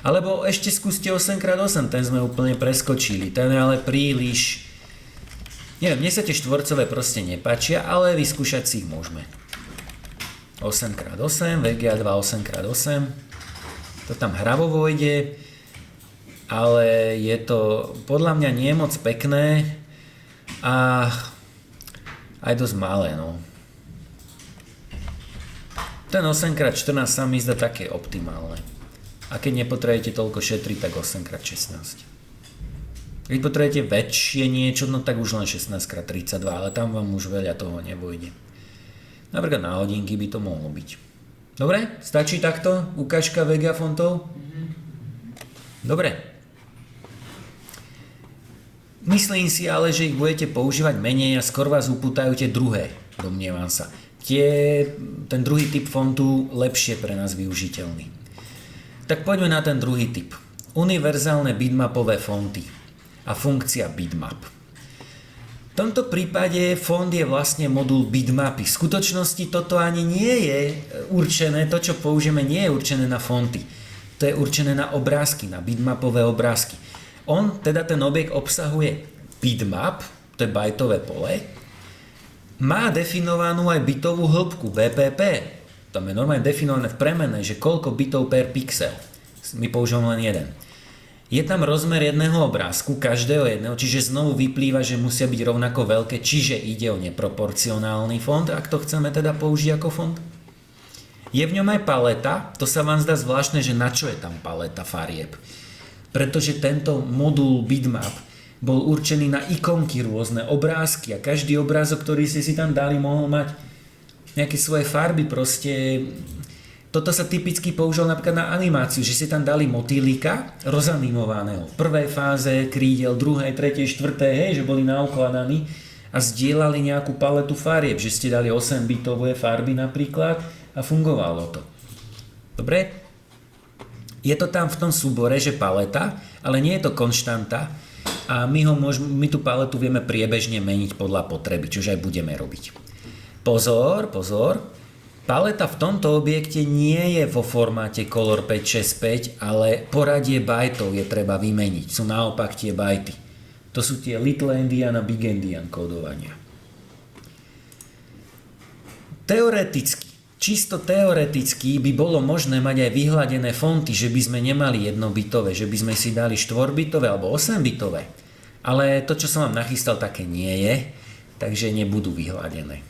Alebo ešte skúste 8x8, ten sme úplne preskočili, ten je ale príliš, neviem, mne sa tie štvorcové proste nepáčia, ale vyskúšať si ich môžeme. 8x8, VGA 2 8x8, to tam hravo vojde, ale je to podľa mňa nie moc pekné a aj dosť malé, no. Ten 8x14 sa mi zdá také optimálne. A keď nepotrebujete toľko šetriť, tak 8x16. Keď potrebujete väčšie niečo, no tak už len 16x32, ale tam vám už veľa toho nevojde. Napríklad na hodinky by to mohlo byť. Dobre? Stačí takto? Ukážka VGA fontov? Dobre. Myslím si ale, že ich budete používať menej a skôr vás upútajú tie druhé, domnievam sa. Ten druhý typ fontu lepšie pre nás využiteľný. Tak poďme na ten druhý typ. Univerzálne bitmapové fonty a funkcia bitmap. V tomto prípade font je vlastne modul bitmapy. V skutočnosti toto ani nie je určené, to čo použijeme nie je určené na fonty. To je určené na obrázky, na bitmapové obrázky. Teda ten objekt obsahuje bitmap, to je bajtové pole, má definovanú aj bitovú hĺbku, BPP. Tam je normálne definované v premene, že koľko bitov per pixel. My používame len jeden. Je tam rozmer jedného obrázku, každého jedného, čiže znovu vyplýva, že musia byť rovnako veľké, čiže ide o neproporcionálny font, ak to chceme teda použiť ako font. Je v ňom aj paleta, to sa vám zdá zvláštne, že na čo je tam paleta farieb. Pretože tento modul bitmap bol určený na ikonky, rôzne obrázky a každý obrázok, ktorý ste si tam dali, mohol mať nejaké svoje farby, proste. Toto sa typicky použil napríklad na animáciu, že ste tam dali motýlika rozanimovaného. V prvej fáze krídel, druhej, tretej, štvrtej, hej, že boli naukladaní a zdieľali nejakú paletu farieb, že ste dali 8-bitové farby napríklad a fungovalo to. Dobre? Je to tam v tom súbore, že paleta, ale nie je to konštanta a my tú paletu vieme priebežne meniť podľa potreby, čože aj budeme robiť. Pozor, paleta v tomto objekte nie je vo formáte Color 565, ale poradie bajtov je treba vymeniť. Sú naopak tie bajty. To sú tie Little Endian a Big Endian kódovania. Teoreticky, Čisto teoreticky by bolo možné mať aj vyhladené fonty, že by sme nemali jednobitové, že by sme si dali 4-bitové alebo 8-bitové. Ale to, čo som vám nachystal, také nie je, takže nebudú vyhladené.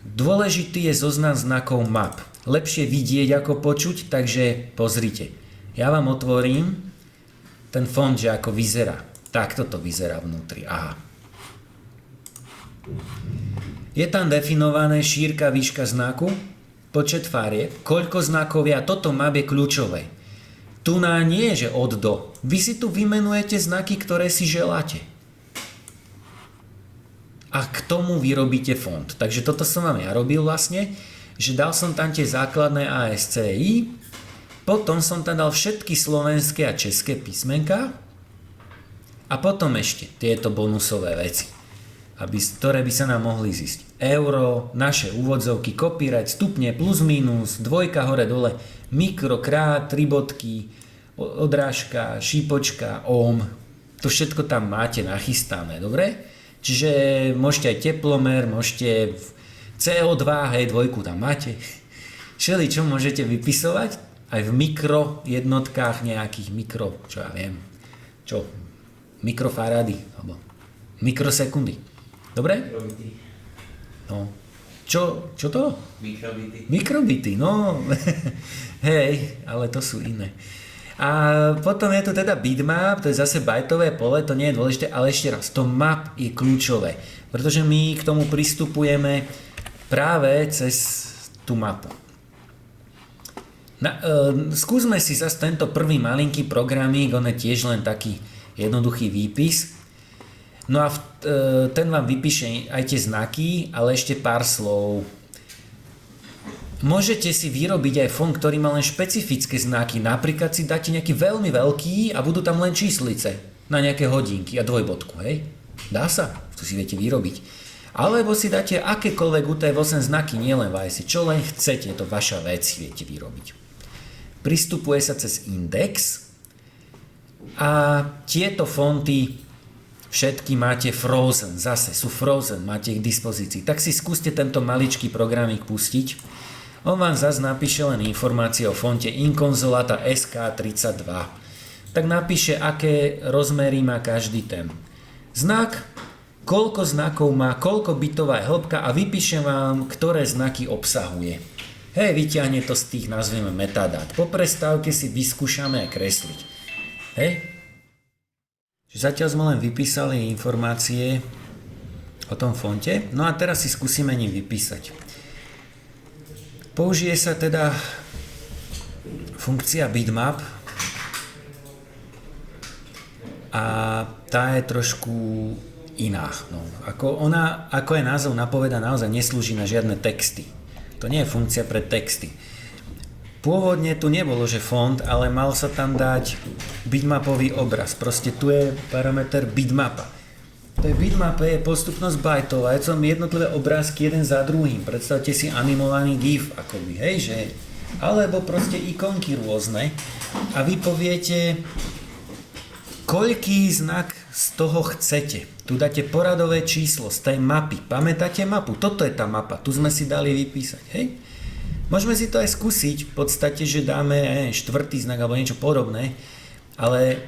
Dôležitý je zoznam znakov map. Lepšie vidieť ako počuť, takže pozrite. Ja vám otvorím ten font, že ako vyzerá. Takto to vyzerá vnútri. Aha. Je tam definované šírka, výška znaku, počet farieb, koľko znakov je a toto map je kľúčové. Tu nie je, že od do. Vy si tu vymenujete znaky, ktoré si želáte. A k tomu vyrobíte font. Takže toto som vám ja robil vlastne, že dal som tam tie základné ASCII, potom som tam dal všetky slovenské a české písmenka a potom ešte tieto bonusové veci, ktoré by sa nám mohli zistiť. Euro, naše úvodzovky, copyright, stupne, plus minus, dvojka hore dole, mikro, krát, 3 bodky, odrážka, šípočka, ohm. To všetko tam máte nachystané, dobre? Čiže môžete aj teplomer, môžete CO2, hej, dvojku tam máte. Všeli, čo môžete vypisovať, aj v mikro jednotkách nejakých mikro, čo ja viem, mikrofarady, alebo mikrosekundy. Dobre? Mikrobity. No. Čo to? Mikrobity. Mikrobity, no. Hej, ale to sú iné. A potom je tu teda bitmap, to je zase bajtové pole, to nie je dôležité, ale ešte raz, to map je kľúčové, pretože my k tomu pristupujeme práve cez tú mapu. Skúsme si zase tento prvý malinký programík, on je tiež len taký jednoduchý výpis. No a ten vám vypíše aj tie znaky, ale ešte pár slov. Môžete si vyrobiť aj font, ktorý má len špecifické znaky. Napríklad si dáte nejaký veľmi veľký a budú tam len číslice na nejaké hodinky a dvojbodku, hej? Dá sa, to si viete vyrobiť. Alebo si dáte akékoľvek UTF-8 znaky, nielen VSI, čo len chcete, to vaša vec si viete vyrobiť. Pristupuje sa cez index a tieto fonty všetky máte frozen, zase sú frozen, máte ich k dispozícii. Tak si skúste tento maličký programík pustiť. On vám zase napíše len informácie o fonte Inconsolata SK32. Tak napíše, aké rozmery má každý ten znak, koľko znakov má, koľko bitová je hĺbka a vypíše vám, ktoré znaky obsahuje. Hej, vyťahne to z tých, nazveme, metadát. Po prestávke si vyskúšame aj kresliť. Hej? Zatiaľ sme len vypísali informácie o tom fonte, no a teraz si skúsime ním vypísať. Použije sa teda funkcia bitmap a tá je trošku iná. No, ako je názov napoveda, naozaj neslúži na žiadne texty. To nie je funkcia pre texty. Pôvodne tu nebolo, že font, ale mal sa tam dať bitmapový obraz. Proste tu je parameter bitmapa. V tej bitmape je postupnosť bajtov a je som jednotlivé obrázky jeden za druhým. Predstavte si animovaný GIF, akoby, hej, že? Alebo proste ikonky rôzne a vy poviete, koľký znak z toho chcete. Tu dáte poradové číslo z tej mapy. Pamätáte mapu? Toto je tá mapa. Tu sme si dali vypísať, hej? Môžeme si to aj skúsiť, v podstate, že dáme štvrtý znak alebo niečo podobné, ale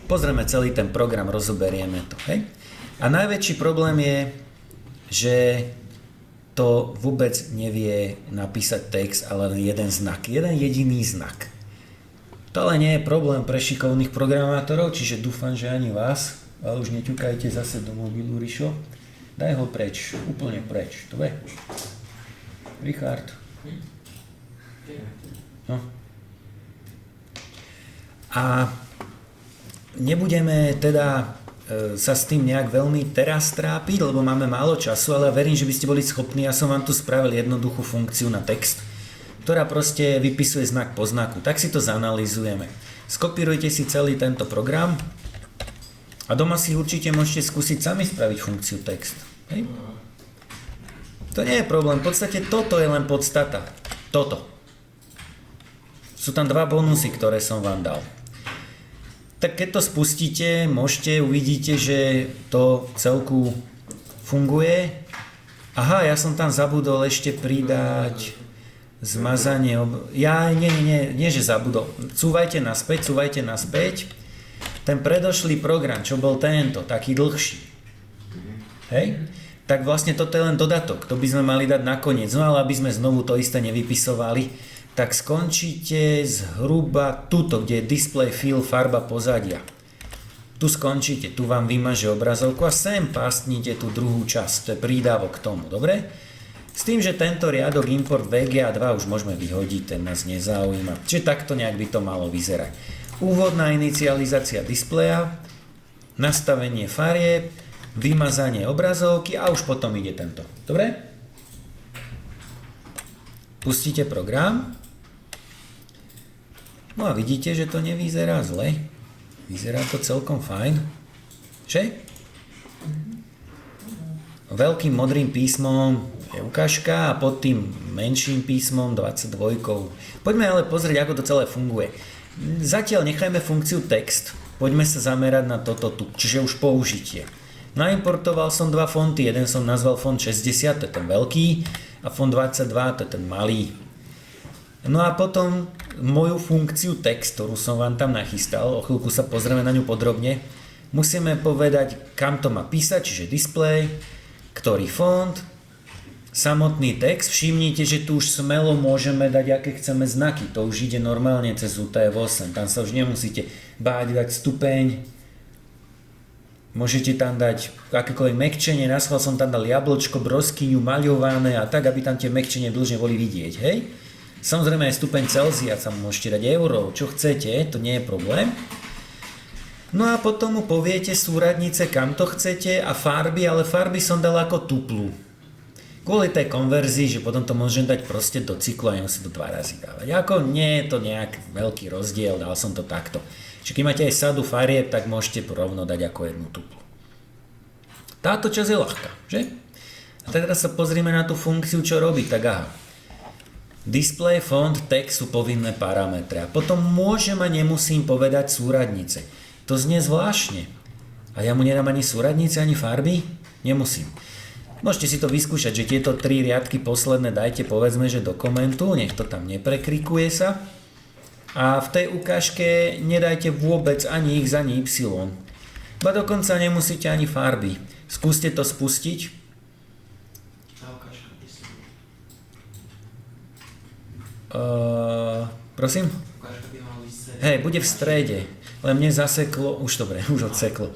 pozrieme celý ten program, rozoberieme to. Hej? A najväčší problém je, že to vôbec nevie napísať text, ale len jeden znak, jeden jediný znak. To ale nie je problém pre šikovných programátorov, čiže dúfam, že ani vás, ale už neťukajte zase do mobilu, Rišo. Daj ho preč, úplne preč, to je. Richard. No. A nebudeme teda sa s tým nejak veľmi teraz trápiť, lebo máme málo času, ale verím, že by ste boli schopní. Ja som vám tu spravil jednoduchú funkciu na text, ktorá proste vypisuje znak po znaku. Tak si to zanalizujeme. Skopírujte si celý tento program a doma si určite môžete skúsiť sami spraviť funkciu text. Hej? To nie je problém, v podstate toto je len podstata. Toto. Sú tam dva bonusy, ktoré som vám dal. Tak keď to spustíte, uvidíte, že to celku funguje. Aha, ja som tam zabudol ešte pridať zmazanie. Nie, že zabudol. Cúvajte naspäť. Ten predošlý program, čo bol tento, taký dlhší. Hej? Tak vlastne toto je len dodatok. To by sme mali dať nakoniec. No ale aby sme znovu to isté nevypisovali, tak skončíte zhruba tuto, kde je display fill, farba pozadia. Tu skončíte, tu vám vymaže obrazovku a sem pástnite tú druhú časť, to je prídavok k tomu, dobre? S tým, že tento riadok import VGA2 už môžeme vyhodiť, ten nás nezaujíma. Čiže takto nejak by to malo vyzerať. Úvodná inicializácia displeja, nastavenie farieb, vymazanie obrazovky a už potom ide tento. Dobre? Pustíte program. No a vidíte, že to nevyzerá zle. Vyzerá to celkom fajn. Že? Veľkým modrým písmom je ukážka a pod tým menším písmom 22. Poďme ale pozrieť, ako to celé funguje. Zatiaľ nechajme funkciu text. Poďme sa zamerať na toto tu, čiže už použitie. Naimportoval som dva fonty, jeden som nazval font 60, to je ten veľký, a font 22, to je ten malý. No a potom moju funkciu text, ktorú som vám tam nachystal, o chvíľku sa pozrieme na ňu podrobne, musíme povedať, kam to má písať, čiže display, ktorý font, samotný text. Všimnite, že tu už smelo môžeme dať, aké chceme znaky, to už ide normálne cez UTF-8, tam sa už nemusíte báť dať stupeň, môžete tam dať akékoľvek mäkčenie, na schvál som tam dal jablčko, broskyňu, maľované a tak, aby tam tie mäkčenie dlžne boli vidieť, hej? Samozrejme aj stupeň Celzia sa môžete dať euro, čo chcete, to nie je problém. No a potom mu poviete súradnice, kam to chcete a farby, ale farby som dal ako tuplu. Kvôli tej konverzii, že potom to môžem dať proste do cyklu a nemusím to 2 razy dávať. Ako nie je to nejak veľký rozdiel, dal som to takto. Čiže keď máte aj sadu farieb, tak môžete rovno dať ako jednu tuplu. Táto časť je ľahká, že? A teraz sa pozrieme na tú funkciu, čo robí, tak aha. Display, font, text sú povinné parametre a potom môžem a nemusím povedať súradnice. To znie zvláštne. A ja mu nedám ani súradnice, ani farby? Nemusím. Môžete si to vyskúšať, že tieto 3 riadky posledné dajte povedzme, že do komentu, nech to tam neprekrikuje sa. A v tej ukážke nedajte vôbec ani X, ani Y. Ba dokonca nemusíte ani farby. Skúste to spustiť. Prosím? Hej, bude v strede, len mne zaseklo, už dobre, už odseklo.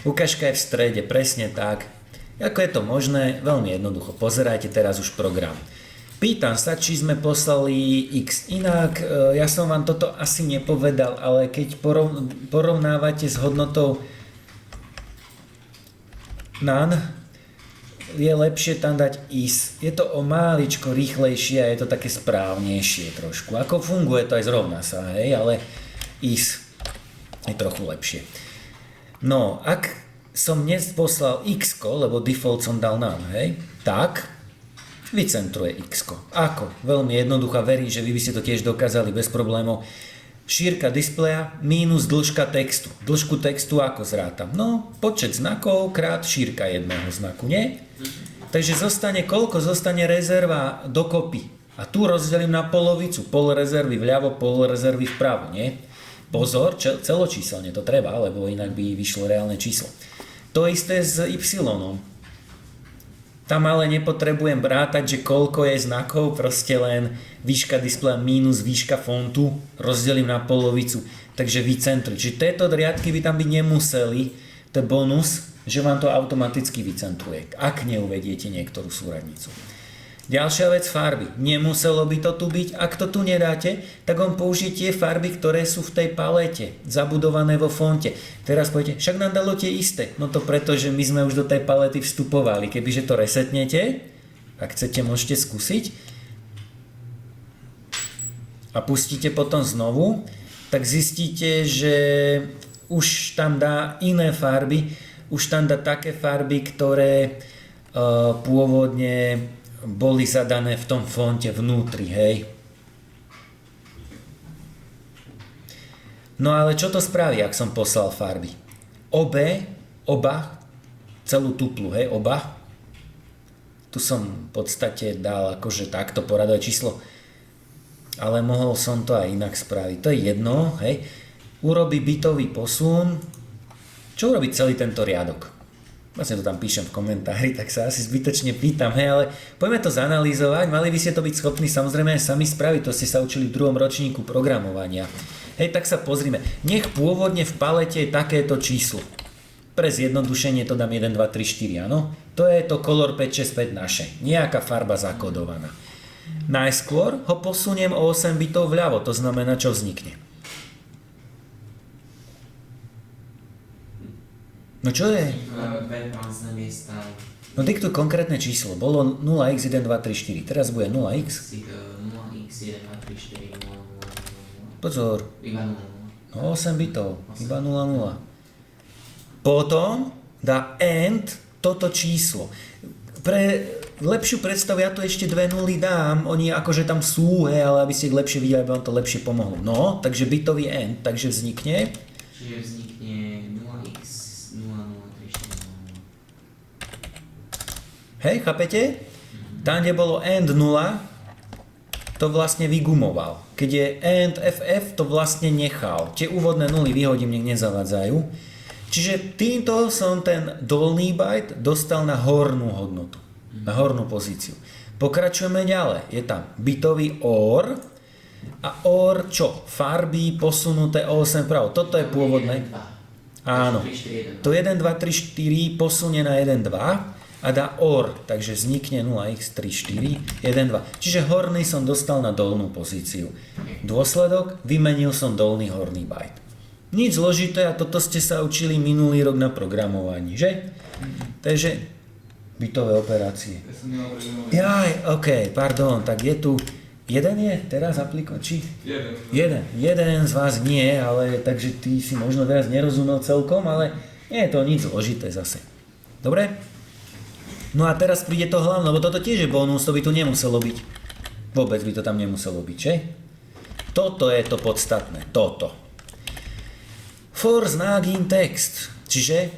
Ukážka je v strede, presne tak. Ako je to možné? Veľmi jednoducho, pozerajte teraz už program. Pýtam sa, či sme poslali X. Inak, ja som vám toto asi nepovedal, ale keď porovnávate s hodnotou NaN, je lepšie tam dať is. Je to o máličko rýchlejšie a je to také správnejšie trošku. Ako funguje to aj zrovna sa, hej, ale is je trochu lepšie. No, ak som dnes poslal x, lebo default som dal NaN, hej, tak vycentruje x. Ako? Veľmi jednoduchá, verím, že vy by ste to tiež dokázali bez problémov. Šírka displeja minus dĺžka textu. Dĺžku textu ako zrátam? No, počet znakov krát šírka jedného znaku, nie? Takže zostane, koľko zostane rezerva dokopy. A tu rozdelím na polovicu. Pol rezervy vľavo, pol rezervy vpravo, nie? Pozor, celočíselne to treba, lebo inak by vyšlo reálne číslo. To isté s y. Tam ale nepotrebujem brátať, že koľko je znakov, proste len výška displeja minus výška fontu, rozdelím na polovicu, takže vycentruj. Čiže tieto riadky by tam byť nemuseli, to je bonus, že vám to automaticky vycentruje, ak neuvediete niektorú súradnicu. Ďalšia vec, farby. Nemuselo by to tu byť, ak to tu nedáte, tak on použije tie farby, ktoré sú v tej palete, zabudované vo fonte. Teraz poviete, však nám dalo tie isté. No to preto, že my sme už do tej palety vstupovali. Kebyže to resetnete, ak chcete, môžete skúsiť a pustíte potom znovu, tak zistíte, že už tam dá iné farby, už tam dá také farby, ktoré pôvodne boli zadané v tom fonte vnútri, hej. No ale čo to spraví, ak som poslal farby? Oba, celú tuplu, hej, oba, Tu som v podstate dal akože takto poradové číslo, ale mohol som to aj inak spraviť. To je jedno, hej. Urobí bitový posun. Čo urobí celý tento riadok? Vlastne to tam píšem v komentári, tak sa asi zbytočne pýtam, hej, ale poďme to zanalýzovať. Mali by ste to byť schopní samozrejme aj sami spraviť, to ste sa učili v 2. ročníku programovania. Hej, tak sa pozrime. Nech pôvodne v palete je takéto číslo. Pre zjednodušenie to dám 1, 2, 3, 4, áno? To je to color 5, 6, 5 naše. Nejaká farba zakodovaná. Najskôr ho posuniem o 8 bitov vľavo, to znamená, čo vznikne. No čo je? Dve prázdne miesta. No diktuj konkrétne číslo. Bolo 0x, 1, 2, 3, 4. Teraz bude 0x. 0x, 1, 2, 3, 4, 0, 0, 0. Pozor. Iba 0, 0. No 8 bitov. Iba 0, 0. Potom dá AND toto číslo. Pre lepšiu predstavu ja tu ešte 2 nuly dám. Oni akože tam sú, hej, ale aby ste ich lepšie videli, aby vám to lepšie pomohlo. No, takže bitový AND. Takže vznikne. Čiže vznikne 0x, 0, 0, 3, 4, 0. Hej, chápete? Tam, kde bolo AND 0, to vlastne vygumoval. Keď je AND FF, to vlastne nechal. Tie úvodné nuly vyhodím, nech nezavadzajú. Čiže týmto som ten dolný byte dostal na hornú hodnotu. Na hornú pozíciu. Pokračujeme ďalej. Je tam bitový OR a OR čo? Farby posunuté o 8 vpravo. Toto je pôvodné. Áno. To 1, 2, 3, 4 posunie na 1, 2 a dá OR. Takže vznikne 0x, 3, 4, 1, 2. Čiže horný som dostal na dolnú pozíciu. Dôsledok? Vymenil som dolný horný byte. Nič zložité a toto ste sa učili minulý rok na programovaní, že? Takže bitové operácie. Ja som nemal prevedomý. Jaj, ok, pardon, tak je tu... Jeden je teraz aplikovať, či? Jeden z vás nie, ale takže ty si možno teraz nerozumel celkom, ale nie je to nič zložité zase. Dobre? No a teraz príde to hlavné, lebo toto tiež je bonus, to by tu nemuselo byť. Vôbec by to tam nemuselo byť, že? Toto je to podstatné, toto. For znak in text, čiže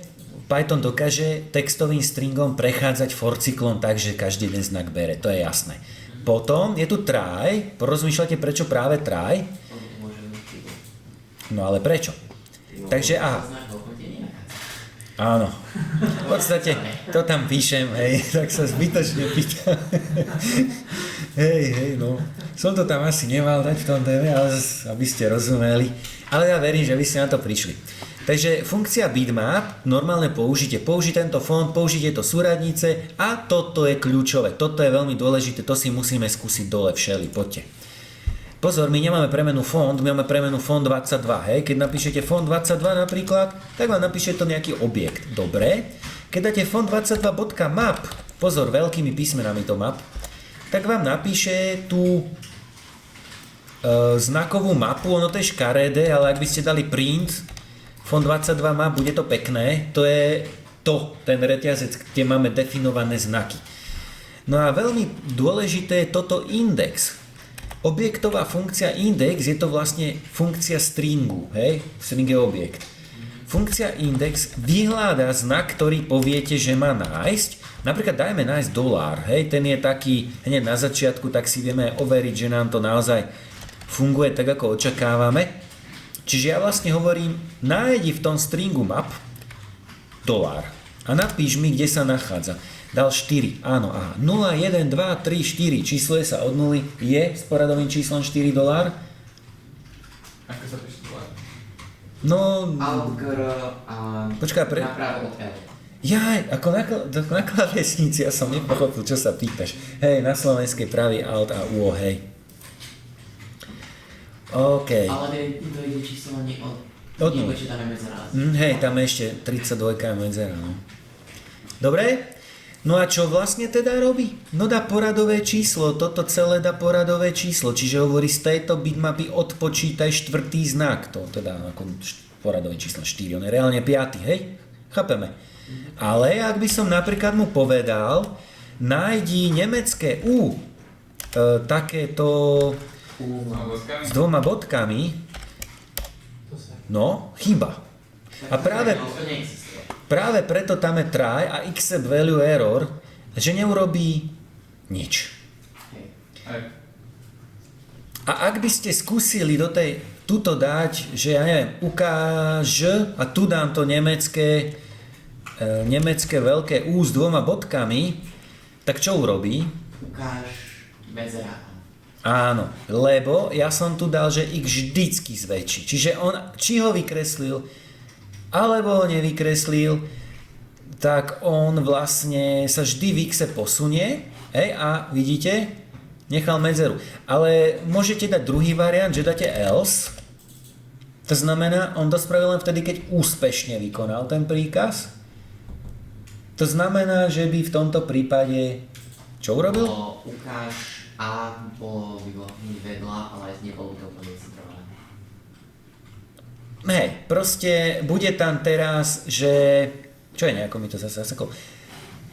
Python dokáže textovým stringom prechádzať for cyklom tak, že každý jeden znak bere, to je jasné. Potom je tu try, porozmýšľate prečo práve try? No ale prečo? Takže áno, v podstate to tam píšem, hej, tak sa zbytočne pýtam. Hej, no, som to tam asi nemal dať v tom téme, ale aby ste rozumeli. Ale ja verím, že vy ste na to prišli. Takže funkcia bitmap, normálne použite tento fond, použite to súradnice a toto je kľúčové. Toto je veľmi dôležité, to si musíme skúsiť dole všeli, poďte. Pozor, my nemáme premenu fond, my máme premenu fond 22, hej. Keď napíšete fond 22 napríklad, tak vám napíše to nejaký objekt. Dobre. Keď dáte fond 22.map, pozor, veľkými písmenami to map, tak vám napíše tú znakovú mapu, ono to je škaredé, ale ak by ste dali print fond 22 map, bude to pekné, to je ten reťazec, kde máme definované znaky. No a veľmi dôležité je toto index. Objektová funkcia index je to vlastne funkcia stringu, hej? String je objekt. Funkcia index vyhľadá znak, ktorý poviete, že má nájsť. Napríklad dajme nájsť $, hej? Ten je taký hneď na začiatku, tak si vieme overiť, že nám to naozaj funguje tak, ako očakávame. Čiže ja vlastne hovorím, nájdi v tom stringu map $. A napíš mi, kde sa nachádza. Dal 4, áno, aha. 0, 1, 2, 3, 4, čísluje sa od 0, je s poradovým číslom $4? Ako sa píše $? No... Počkaj, napravo od L. Jaj, ako na klávesnici, ja som nepochopil, čo sa pýtaš. Hej, na slovenskej pravý alt a UO, hej. OK. Ale to ide číslovanie od 0. Nepočítame medzera. Hej, tam ešte 32 je medzera, no. Dobre? No a čo vlastne teda robí? No dá poradové číslo, toto celé dá poradové číslo, čiže hovorí z tejto bitmapy odpočítaj štvrtý znak, to teda ako poradové číslo 4, on je reálne 5, hej? Chápeme? Ale ak by som napríklad mu povedal, nájdi nemecké U, takéto s 2 bodkami, no, chyba. A práve preto tam je try a accept value error, že neurobí nič. Hej. Aj. A ak by ste skúsili tuto dať, že ja neviem, ukáž a tu dám to nemecké veľké U s 2 bodkami, tak čo urobí? Ukáž medzera. Áno, lebo ja som tu dal, že ich vždycky zväčší. Čiže on, či ho vykreslil, alebo ho nevykreslil, tak on vlastne sa vždy v X posunie, hej, a vidíte, nechal medzeru. Ale môžete dať druhý variant, že dáte else, to znamená, on to spravil len vtedy, keď úspešne vykonal ten príkaz. To znamená, že by v tomto prípade, čo urobil? Ukáž A bolo hneď vedľa, ale nebolo to úplne centrované. Hej, proste bude tam teraz, že... Čo je nejako mi to zase zaseklo?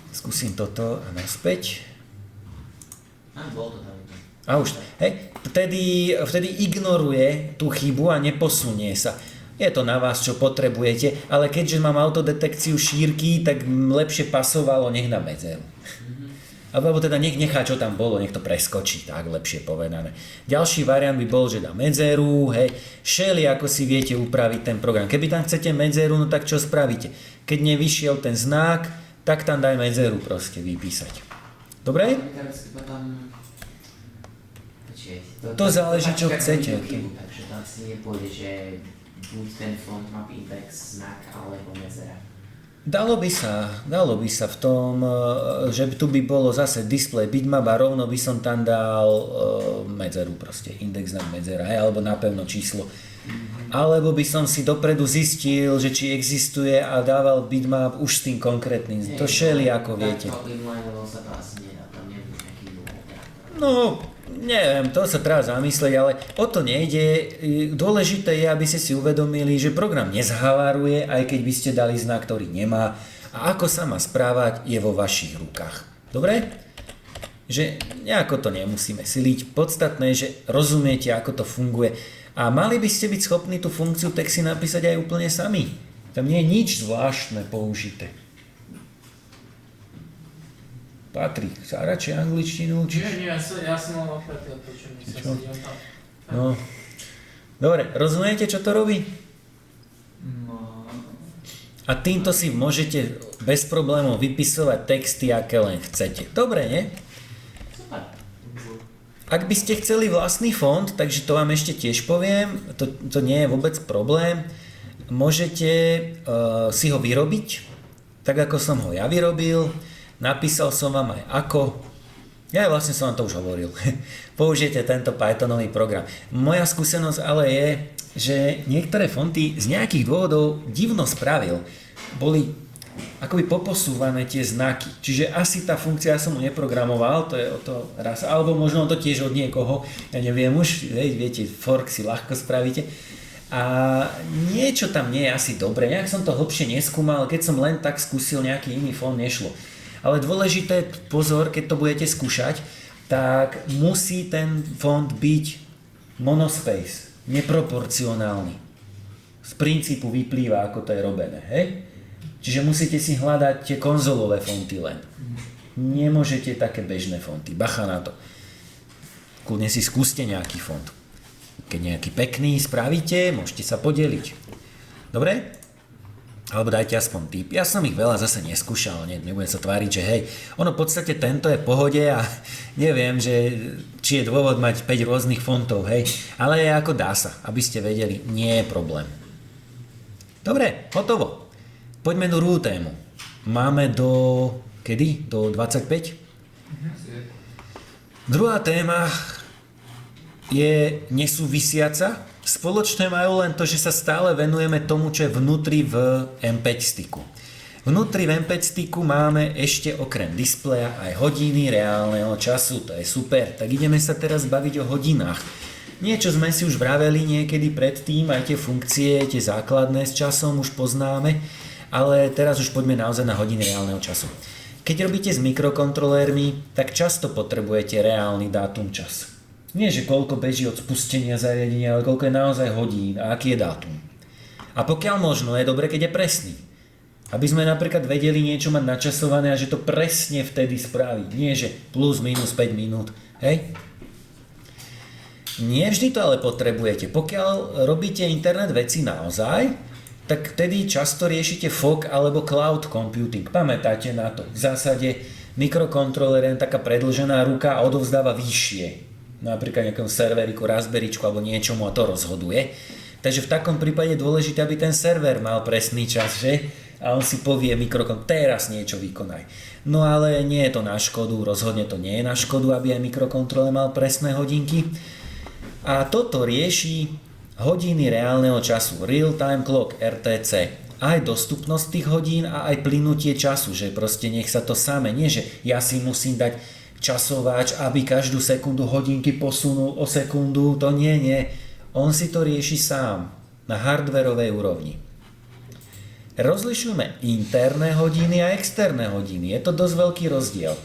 Skúsim toto a naspäť. Bolo to tam. A už, hej, vtedy ignoruje tú chybu a neposunie sa. Je to na vás, čo potrebujete, ale keďže mám autodetekciu šírky, tak lepšie pasovalo, nech na medzeru. Alebo teda nech nechá, čo tam bolo, nech to preskočí, tak lepšie povedané. Ďalší variant by bol, že dá medzeru, hej, šeli, ako si viete upraviť ten program. Keby tam chcete medzeru, no tak čo spravíte? Keď nevyšiel ten znak, tak tam daj medzeru proste vypísať. Dobre? To záleží, čo chcete. Takže to asi nepôjde, že buď ten font map index, znak alebo medzera. Dalo by sa v tom, že tu by bolo zase display bitmap a rovno by som tam dal medzeru proste, index na medzera, hej, alebo napevno číslo. Alebo by som si dopredu zistil, že či existuje a dával bitmap už s tým konkrétnym, to šeli ako viete. Takto inlineovo sa to asi nedá, tam nebude nejaký dôvod. No, neviem, to sa treba zamyslieť, ale o to nejde. Dôležité je, aby ste si uvedomili, že program nezhavaruje, aj keď by ste dali znak, ktorý nemá. A ako sa má správať, je vo vašich rukách. Dobre? Že nejako to nemusíme siliť. Podstatné je, že rozumiete, ako to funguje. A mali by ste byť schopní tú funkciu texty napísať aj úplne sami. Tam nie je nič zvláštne použité. Patrik, sa radšej angličtinu učíš? Nie, ja som mal opäť to, čo mi sa sedel tam. No. Dobre, rozumiete, čo to robí? No. A týmto si môžete bez problémov vypisovať texty, aké len chcete. Dobre, nie? Super. Ak by ste chceli vlastný fond, takže to vám ešte tiež poviem, to nie je vôbec problém. Môžete si ho vyrobiť, tak ako som ho ja vyrobil. Napísal som vám aj ako. Ja vlastne som vám to už hovoril. Použijete tento Pythonový program. Moja skúsenosť ale je, že niektoré fonty z nejakých dôvodov divno spravil. Boli akoby poposúvané tie znaky. Čiže asi tá funkcia, ja som mu neprogramoval, to je o to raz, alebo možno to tiež od niekoho, ja neviem už, viete, fork si ľahko spravíte. A niečo tam nie je asi dobre, nejak som to hlbšie neskúmal, keď som len tak skúsil nejaký iný fond, nešlo. Ale dôležité, pozor, keď to budete skúšať, tak musí ten font byť monospace, neproporcionálny. Z princípu vyplýva, ako to je robené, hej? Čiže musíte si hľadať tie konzolové fonty len. Nemôžete také bežné fonty, bacha na to. Kľudne si skúste nejaký font. Keď nejaký pekný spravíte, môžete sa podeliť. Dobre? Alebo dajte aspoň tip. Ja som ich veľa zase neskúšal, nebudem sa tváriť, že hej, ono v podstate tento je v pohode a neviem, že či je dôvod mať 5 rôznych fontov, hej, ale ako dá sa, aby ste vedeli, nie je problém. Dobre, hotovo. Poďme do druhú tému. Máme do... kedy? Do 25? Druhá téma je nesúvisiaca. Spoločné majú len to, že sa stále venujeme tomu, čo je vnútri v M5 sticku. Vnútri v M5 sticku máme ešte okrem displeja aj hodiny reálneho času, to je super. Tak ideme sa teraz baviť o hodinách. Niečo sme si už vraveli niekedy predtým, aj tie funkcie, tie základné s časom už poznáme, ale teraz už poďme naozaj na hodiny reálneho času. Keď robíte s mikrokontrolérmi, tak často potrebujete reálny dátum čas. Nie, že koľko beží od spustenia zariadenia, ale koľko je naozaj hodín a aký je dátum. A pokiaľ možno, je dobre, keď je presný. Aby sme napríklad vedeli niečo mať načasované a že to presne vtedy spraví. Nie, že plus minus 5 minút. Hej? Nie vždy to ale potrebujete. Pokiaľ robíte internet veci naozaj, tak vtedy často riešite fog alebo cloud computing. Pamätáte na to. V zásade mikrokontroler je taká predĺžená ruka a odovzdáva vyššie. Napríklad nejakom serveriku, Raspberryčku alebo niečomu a to rozhoduje. Takže v takom prípade je dôležité, aby ten server mal presný čas, že? A on si povie teraz niečo vykonaj. No ale nie je to na škodu, rozhodne to nie je na škodu, aby aj mikrokontroler mal presné hodinky. A toto rieši hodiny reálneho času, Real Time Clock, RTC. Aj dostupnosť tých hodín a aj plynutie času, že proste nech sa to samé, nie že ja si musím dať časovač, aby každú sekundu hodinky posunul o sekundu, to nie. On si to rieši sám, na hardwareovej úrovni. Rozlišujeme interné hodiny a externé hodiny. Je to dosť veľký rozdiel.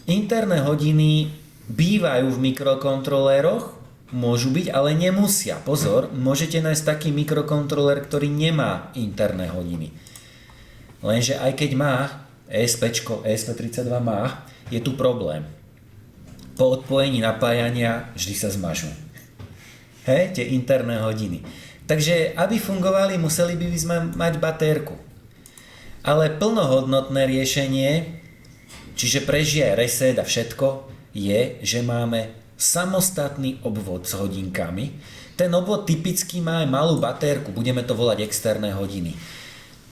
Interné hodiny bývajú v mikrokontroléroch, môžu byť, ale nemusia. Pozor, môžete nájsť taký mikrokontroler, ktorý nemá interné hodiny. Lenže aj keď má, ESP32 má, je tu problém. Po odpojení napájania vždy sa zmažú. Hej, tie interné hodiny. Takže, aby fungovali, museli by sme mať batérku. Ale plnohodnotné riešenie, čiže prežije reset a všetko, je, že máme samostatný obvod s hodinkami. Ten obvod typicky má aj malú batérku, budeme to volať externé hodiny.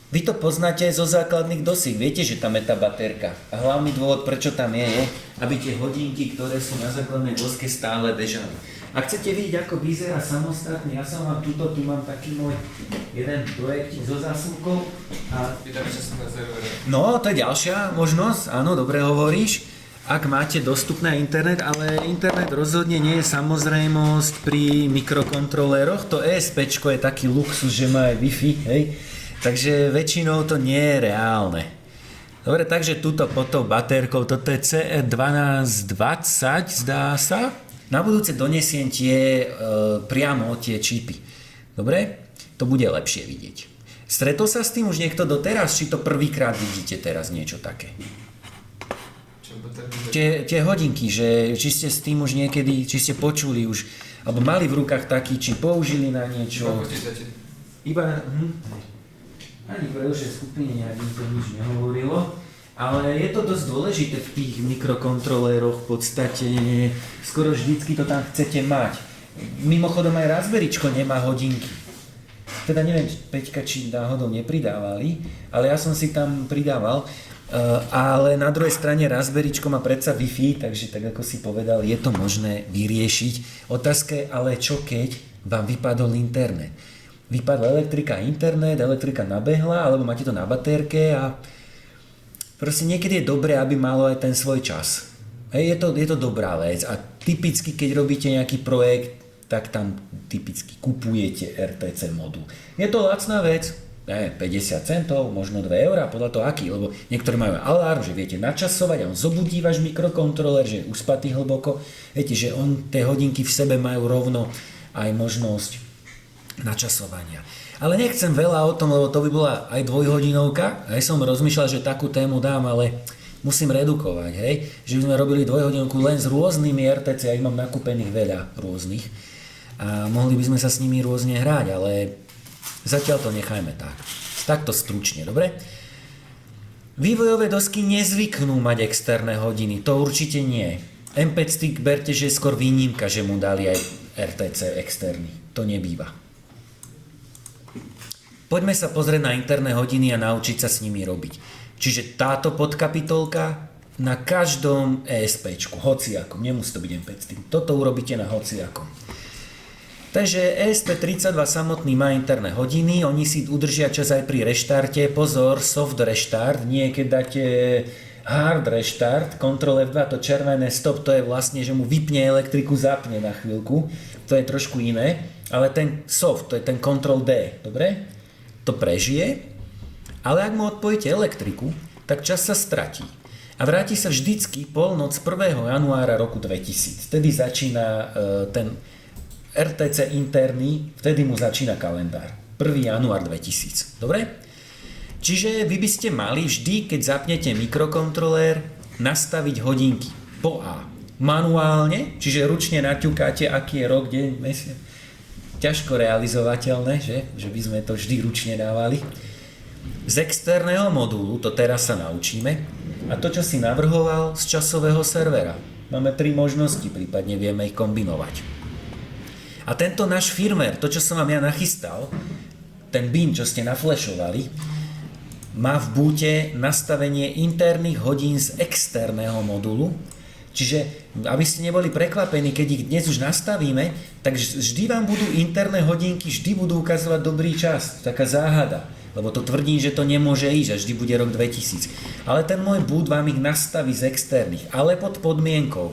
Vy to poznáte zo základných dosík, viete, že tam je tá batérka. A hlavný dôvod, prečo tam je, aby tie hodinky, ktoré sú na základnej doske, stále bežali. Ak chcete vidieť, ako vyzerá samostatne, ja som vám tu mám taký môj jeden projektík so zásuvkou. Pýtame, čo som na servere. No, to je ďalšia možnosť, áno, dobre hovoríš. Ak máte dostupný internet, ale internet rozhodne nie je samozrejmosť pri mikrokontroléroch. To ESPčko je taký luxus, že má aj Wi-Fi, hej. Takže väčšinou to nie je reálne. Dobre, takže túto pod tou batérkou, toto je CR1220, zdá sa. Na budúce donesiem priamo tie čipy. Dobre? To bude lepšie vidieť. Stretol sa s tým už niekto doteraz, či to prvýkrát vidíte teraz niečo také? Tie hodinky, že či ste s tým už niekedy, či ste počuli už, alebo mali v rukách taký, či použili na niečo. Iba ani v predošlej skupine nejak to nič nehovorilo, ale je to dosť dôležité v tých mikrokontroléroch, v podstate skoro vždycky to tam chcete mať. Mimochodom aj Raspberryčko nemá hodinky. Teda neviem, Peťka, či náhodou nepridávali, ale ja som si tam pridával. Ale na druhej strane Raspberryčko má predsa Wi-Fi, takže tak ako si povedal, je to možné vyriešiť. Otázka je, ale čo keď vám vypadol internet? Vypadla elektrika, internet, elektrika nabehla, alebo máte to na batérke a proste niekedy je dobré, aby malo aj ten svoj čas. Hej, je to dobrá vec a typicky, keď robíte nejaký projekt, tak tam typicky kupujete RTC modul. Je to lacná vec, 50 centov, možno 2 eurá, podľa toho aký, lebo niektorí majú alarm, že viete načasovať a on zobudí váš mikrokontroler, že je uspatý hlboko. Viete, že tie hodinky v sebe majú rovno aj možnosť načasovania. Ale nechcem veľa o tom, lebo to by bola aj dvojhodinovka. Aj som rozmýšľal, že takú tému dám, ale musím redukovať, hej. Že by sme robili dvojhodinovku len s rôznymi RTC, ja ich mám nakúpených veľa rôznych. A mohli by sme sa s nimi rôzne hrať, ale zatiaľ to nechajme tak. Takto stručne, dobre? Vývojové dosky nezvyknú mať externé hodiny, to určite nie. MP stick berte, že je skôr výnimka, že mu dali aj RTC externý. To nebýva. Poďme sa pozrieť na interné hodiny a naučiť sa s nimi robiť. Čiže táto podkapitolka na každom ESPčku, hociakom, nemusí to byť MP stick. Toto urobíte na hociakom. Takže ESP32 samotný má interné hodiny, oni si udržia čas aj pri reštarte. Pozor, soft reštart, nie keď dáte hard reštart, Ctrl F2, to červené stop, to je vlastne, že mu vypne elektriku, zapne na chvíľku. To je trošku iné, ale ten soft, to je ten Ctrl D, dobre? To prežije, ale ak mu odpojíte elektriku, tak čas sa stratí. A vráti sa vždycky polnoc 1. januára roku 2000. Vtedy začína ten RTC interný, vtedy mu začína kalendár. 1. január 2000. Dobre? Čiže vy by ste mali vždy, keď zapnete mikrokontrolér, nastaviť hodinky po A. Manuálne, čiže ručne naťukáte, aký je rok, deň, mesiac. Ťažko realizovateľné, že by sme to vždy ručne dávali. Z externého modulu, to teraz sa naučíme, a to, čo si navrhoval, z časového servera. Máme 3 možnosti, prípadne vieme ich kombinovať. A tento náš firmware, to, čo som vám ja nachystal, ten bin, čo ste naflešovali, má v búte nastavenie interných hodín z externého modulu. Čiže, aby ste neboli prekvapení, keď ich dnes už nastavíme, tak vždy vám budú interné hodinky, vždy budú ukazovať dobrý čas. Taká záhada. Lebo to tvrdím, že to nemôže ísť, a vždy bude rok 2000. Ale ten môj boot vám ich nastaví z externých, ale pod podmienkou.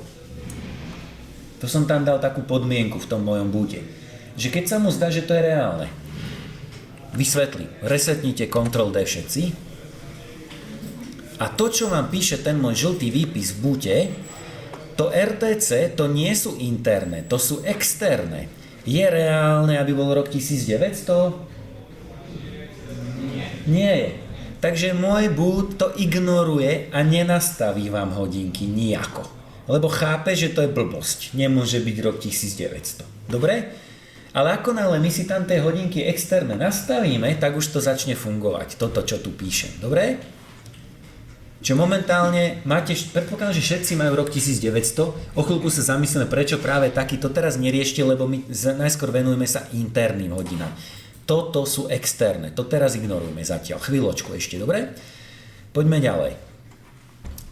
To som tam dal takú podmienku v tom mojom boote. Že keď sa mu zdá, že to je reálne, vysvetlím. Resetnite Ctrl-D všetci. A to, čo vám píše ten môj žltý výpis v boote, to RTC, to nie sú interné, to sú externé. Je reálne, aby bol rok 1900? Nie je. Takže môj boot to ignoruje a nenastaví vám hodinky nijako. Lebo chápe, že to je blbosť. Nemôže byť rok 1900. Dobre? Ale ako náhle my si tam tie hodinky externé nastavíme, tak už to začne fungovať. Toto, čo tu píšem. Dobre? Čiže momentálne máte, predpokladám, že všetci majú rok 1900. O chvíľku sa zamyslíme, prečo práve taký. To teraz neriešte, lebo my najskôr venujeme sa interným hodinám. Toto sú externé. To teraz ignorujme zatiaľ. Chvíľočku ešte, dobre? Poďme ďalej.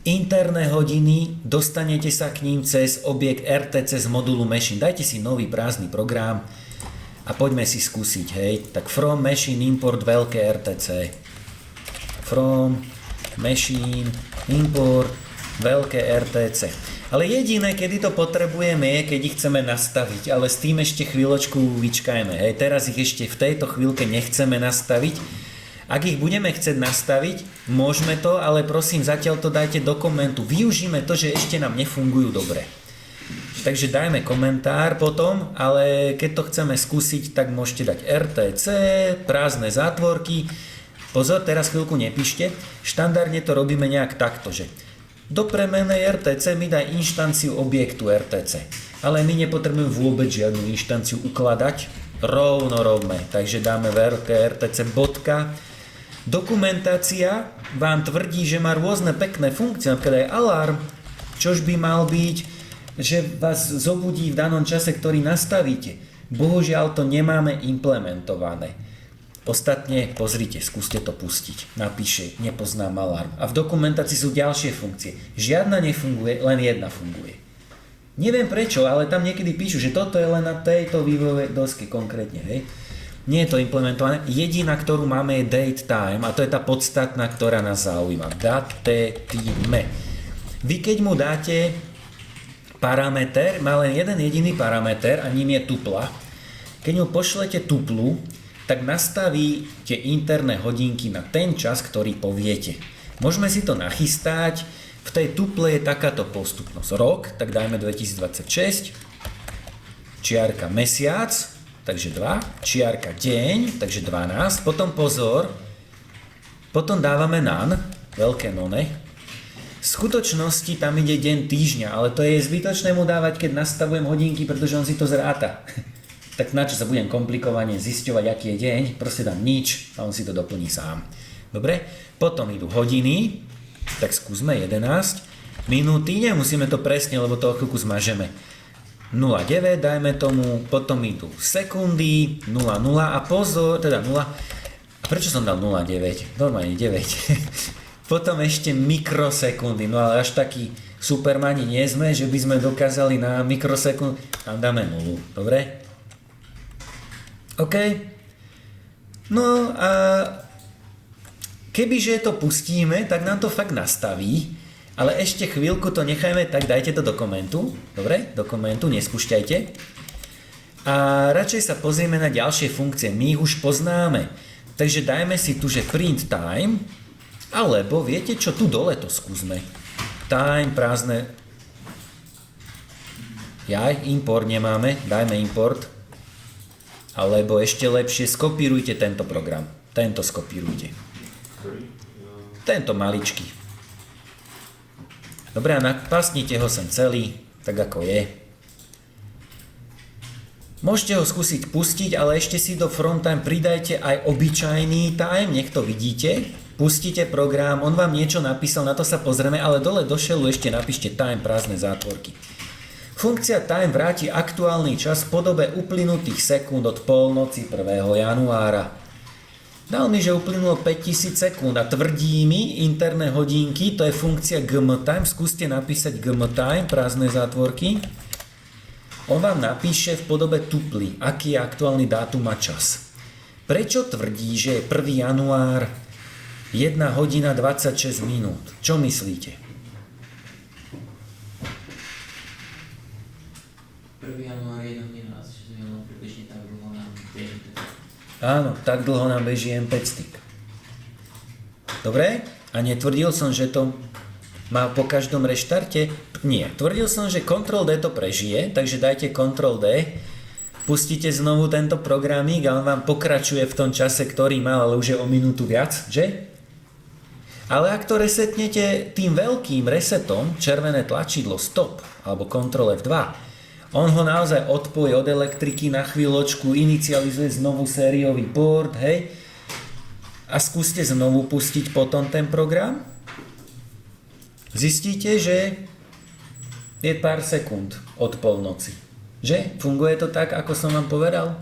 Interné hodiny, dostanete sa k ním cez objekt RTC z modulu Machine. Dajte si nový prázdny program a poďme si skúsiť, hej. Tak from Machine import veľké RTC. From Machine import veľké RTC. Ale jediné, kedy to potrebujeme, je, keď ich chceme nastaviť, ale s tým ešte chvíľočku vyčkajme. Hej, teraz ich ešte v tejto chvíľke nechceme nastaviť. Ak ich budeme chcieť nastaviť, môžeme to, ale prosím, zatiaľ to dajte do komentu. Využíme to, že ešte nám nefungujú dobre. Takže dajme komentár potom, ale keď to chceme skúsiť, tak môžete dať RTC, prázdne zátvorky. Pozor, teraz chvíľku nepíšte. Štandardne to robíme nejak takto, že do premenej RTC mi daj inštanciu objektu RTC. Ale my nepotrebujeme vôbec žiadnu inštanciu ukladať. Rovno robme. Takže dáme veľké RTC bodka. Dokumentácia vám tvrdí, že má rôzne pekné funkcie, napríklad aj alarm, čož by mal byť, že vás zobudí v danom čase, ktorý nastavíte. Bohužiaľ to nemáme implementované. Ostatne, pozrite, skúste to pustiť. Napíše, nepoznám alarm. A v dokumentácii sú ďalšie funkcie. Žiadna nefunguje, len jedna funguje. Neviem prečo, ale tam niekedy píšu, že toto je len na tejto vývojovej doske konkrétne, hej. Nie je to implementované. Jediná, ktorú máme, je date time a to je tá podstatná, ktorá nás zaujíma. Date time. Vy keď mu dáte parameter, má len jeden jediný parameter a ním je tupla. Keď mu pošlete tuplu, tak nastavíte interné hodinky na ten čas, ktorý poviete. Môžeme si to nachystať. V tej tuple je takáto postupnosť. Rok, tak dajme 2026. Čiarka mesiac, takže 2. Čiarka deň, takže 12. Potom pozor, potom dávame nan, veľké none. V skutočnosti tam ide deň týždňa, ale to je zbytočné mu dávať, keď nastavujem hodinky, pretože on si to zráta. Tak na čo sa budem komplikovane zisťovať, aký je deň, proste dám nič a on si to doplní sám. Dobre? Potom idú hodiny, tak skúsme 11. Minúty, nemusíme to presne, lebo to o chvíľku zmažeme. 0,9 dajme tomu, potom idú sekundy, 0,0 a pozor, teda 0. A prečo som dal 0,9? Normálne 9. Potom ešte mikrosekundy, no ale až taký supermani nie sme, že by sme dokázali na mikrosekundy, tam dáme 0, dobre? OK. No a kebyže to pustíme, tak nám to fakt nastaví, ale ešte chvíľku to nechajme, tak dajte to do komentu, dobre? Do komentu, nespúšťajte. A radšej sa pozrieme na ďalšie funkcie, my ich už poznáme. Takže dajme si tu, že print time, alebo viete čo, tu dole to skúsme. Time, prázdne. Import nemáme, dajme import. Alebo ešte lepšie, skopírujte tento program. Tento skopírujte. Ktorý? Tento maličký. Dobre, a napásnite ho sem celý, tak ako je. Môžete ho skúsiť pustiť, ale ešte si do front time pridajte aj obyčajný time, nech to vidíte. Pustite program, on vám niečo napísal, na to sa pozrieme, ale dole do shellu ešte napíšte time, prázdne zátvorky. Funkcia time vráti aktuálny čas v podobe uplynutých sekúnd od polnoci 1. januára. Dal mi, že uplynulo 5000 sekúnd a tvrdí mi interné hodinky, to je funkcia gmtime, skúste napísať gmtime, prázdne zátvorky. On vám napíše v podobe tuply, aký je aktuálny dátum a čas. Prečo tvrdí, že je 1. január 1 hodina 26 minút? Čo myslíte? 1. január 1 hodina 26 minút, približne tak dlho nám beží. Áno, tak dlho nám beží M5 stick. Dobre? A netvrdil som, že to má po každom reštarte? Nie. Tvrdil som, že Ctrl-D to prežije, takže dajte Ctrl-D, pustíte znovu tento programík a on vám pokračuje v tom čase, ktorý mal, ale už je o minútu viac, že? Ale ak to resetnete tým veľkým resetom, červené tlačidlo stop alebo Ctrl F2, on ho naozaj odpojí od elektriky na chvíľočku, inicializuje znovu sériový port, hej? A skúste znovu pustiť potom ten program. Zistíte, že je pár sekúnd od polnoci. Že? Funguje to tak, ako som vám povedal?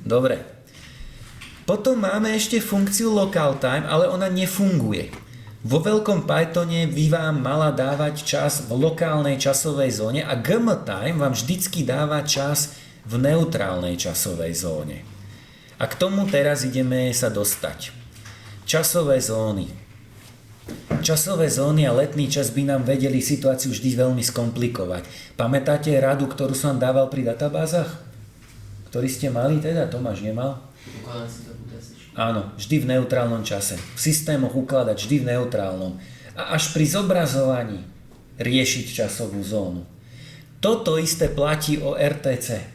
Dobre. Potom máme ešte funkciu local time, ale ona nefunguje. Vo veľkom Pythone by vám mala dávať čas v lokálnej časovej zóne a gmtime vám vždycky dáva čas v neutrálnej časovej zóne. A k tomu teraz ideme sa dostať. Časové zóny. Časové zóny a letný čas by nám vedeli situáciu vždy veľmi skomplikovať. Pamätáte radu, ktorú som vám dával pri databázach? Ktorý ste mali teda? Tomáš nemal? Ukladám si to v UTC. Áno, vždy v neutrálnom čase. V systémoch ukladať vždy v neutrálnom. A až pri zobrazovaní riešiť časovú zónu. Toto isté platí o RTC.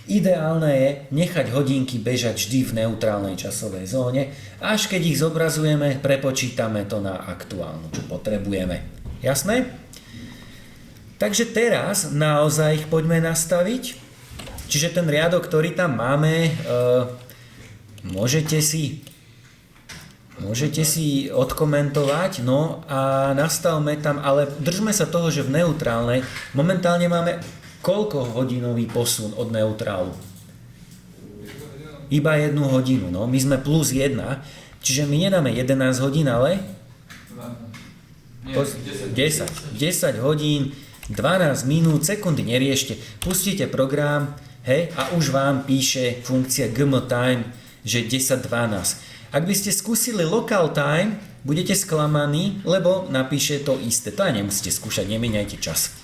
Ideálne je nechať hodinky bežať vždy v neutrálnej časovej zóne a až keď ich zobrazujeme, prepočítame to na aktuálnu, čo potrebujeme. Jasné? Takže teraz naozaj ich poďme nastaviť. Čiže ten riadok, ktorý tam máme, môžete si odkomentovať, no a nastavme tam, ale držme sa toho, že v neutrálnej momentálne máme koľko hodinový posun od neutrálu? Iba 1 hodinu, no. My sme plus 1, čiže my nedáme 11 hodín, ale? Nie, 10 hodín, 12 minút, sekundy neriešte. Pustíte program, hej, a už vám píše funkcia gmtime, že 10:12. Ak by ste skúsili local time, budete sklamaní, lebo napíše to isté. To aj nemusíte skúšať, nemieňajte čas.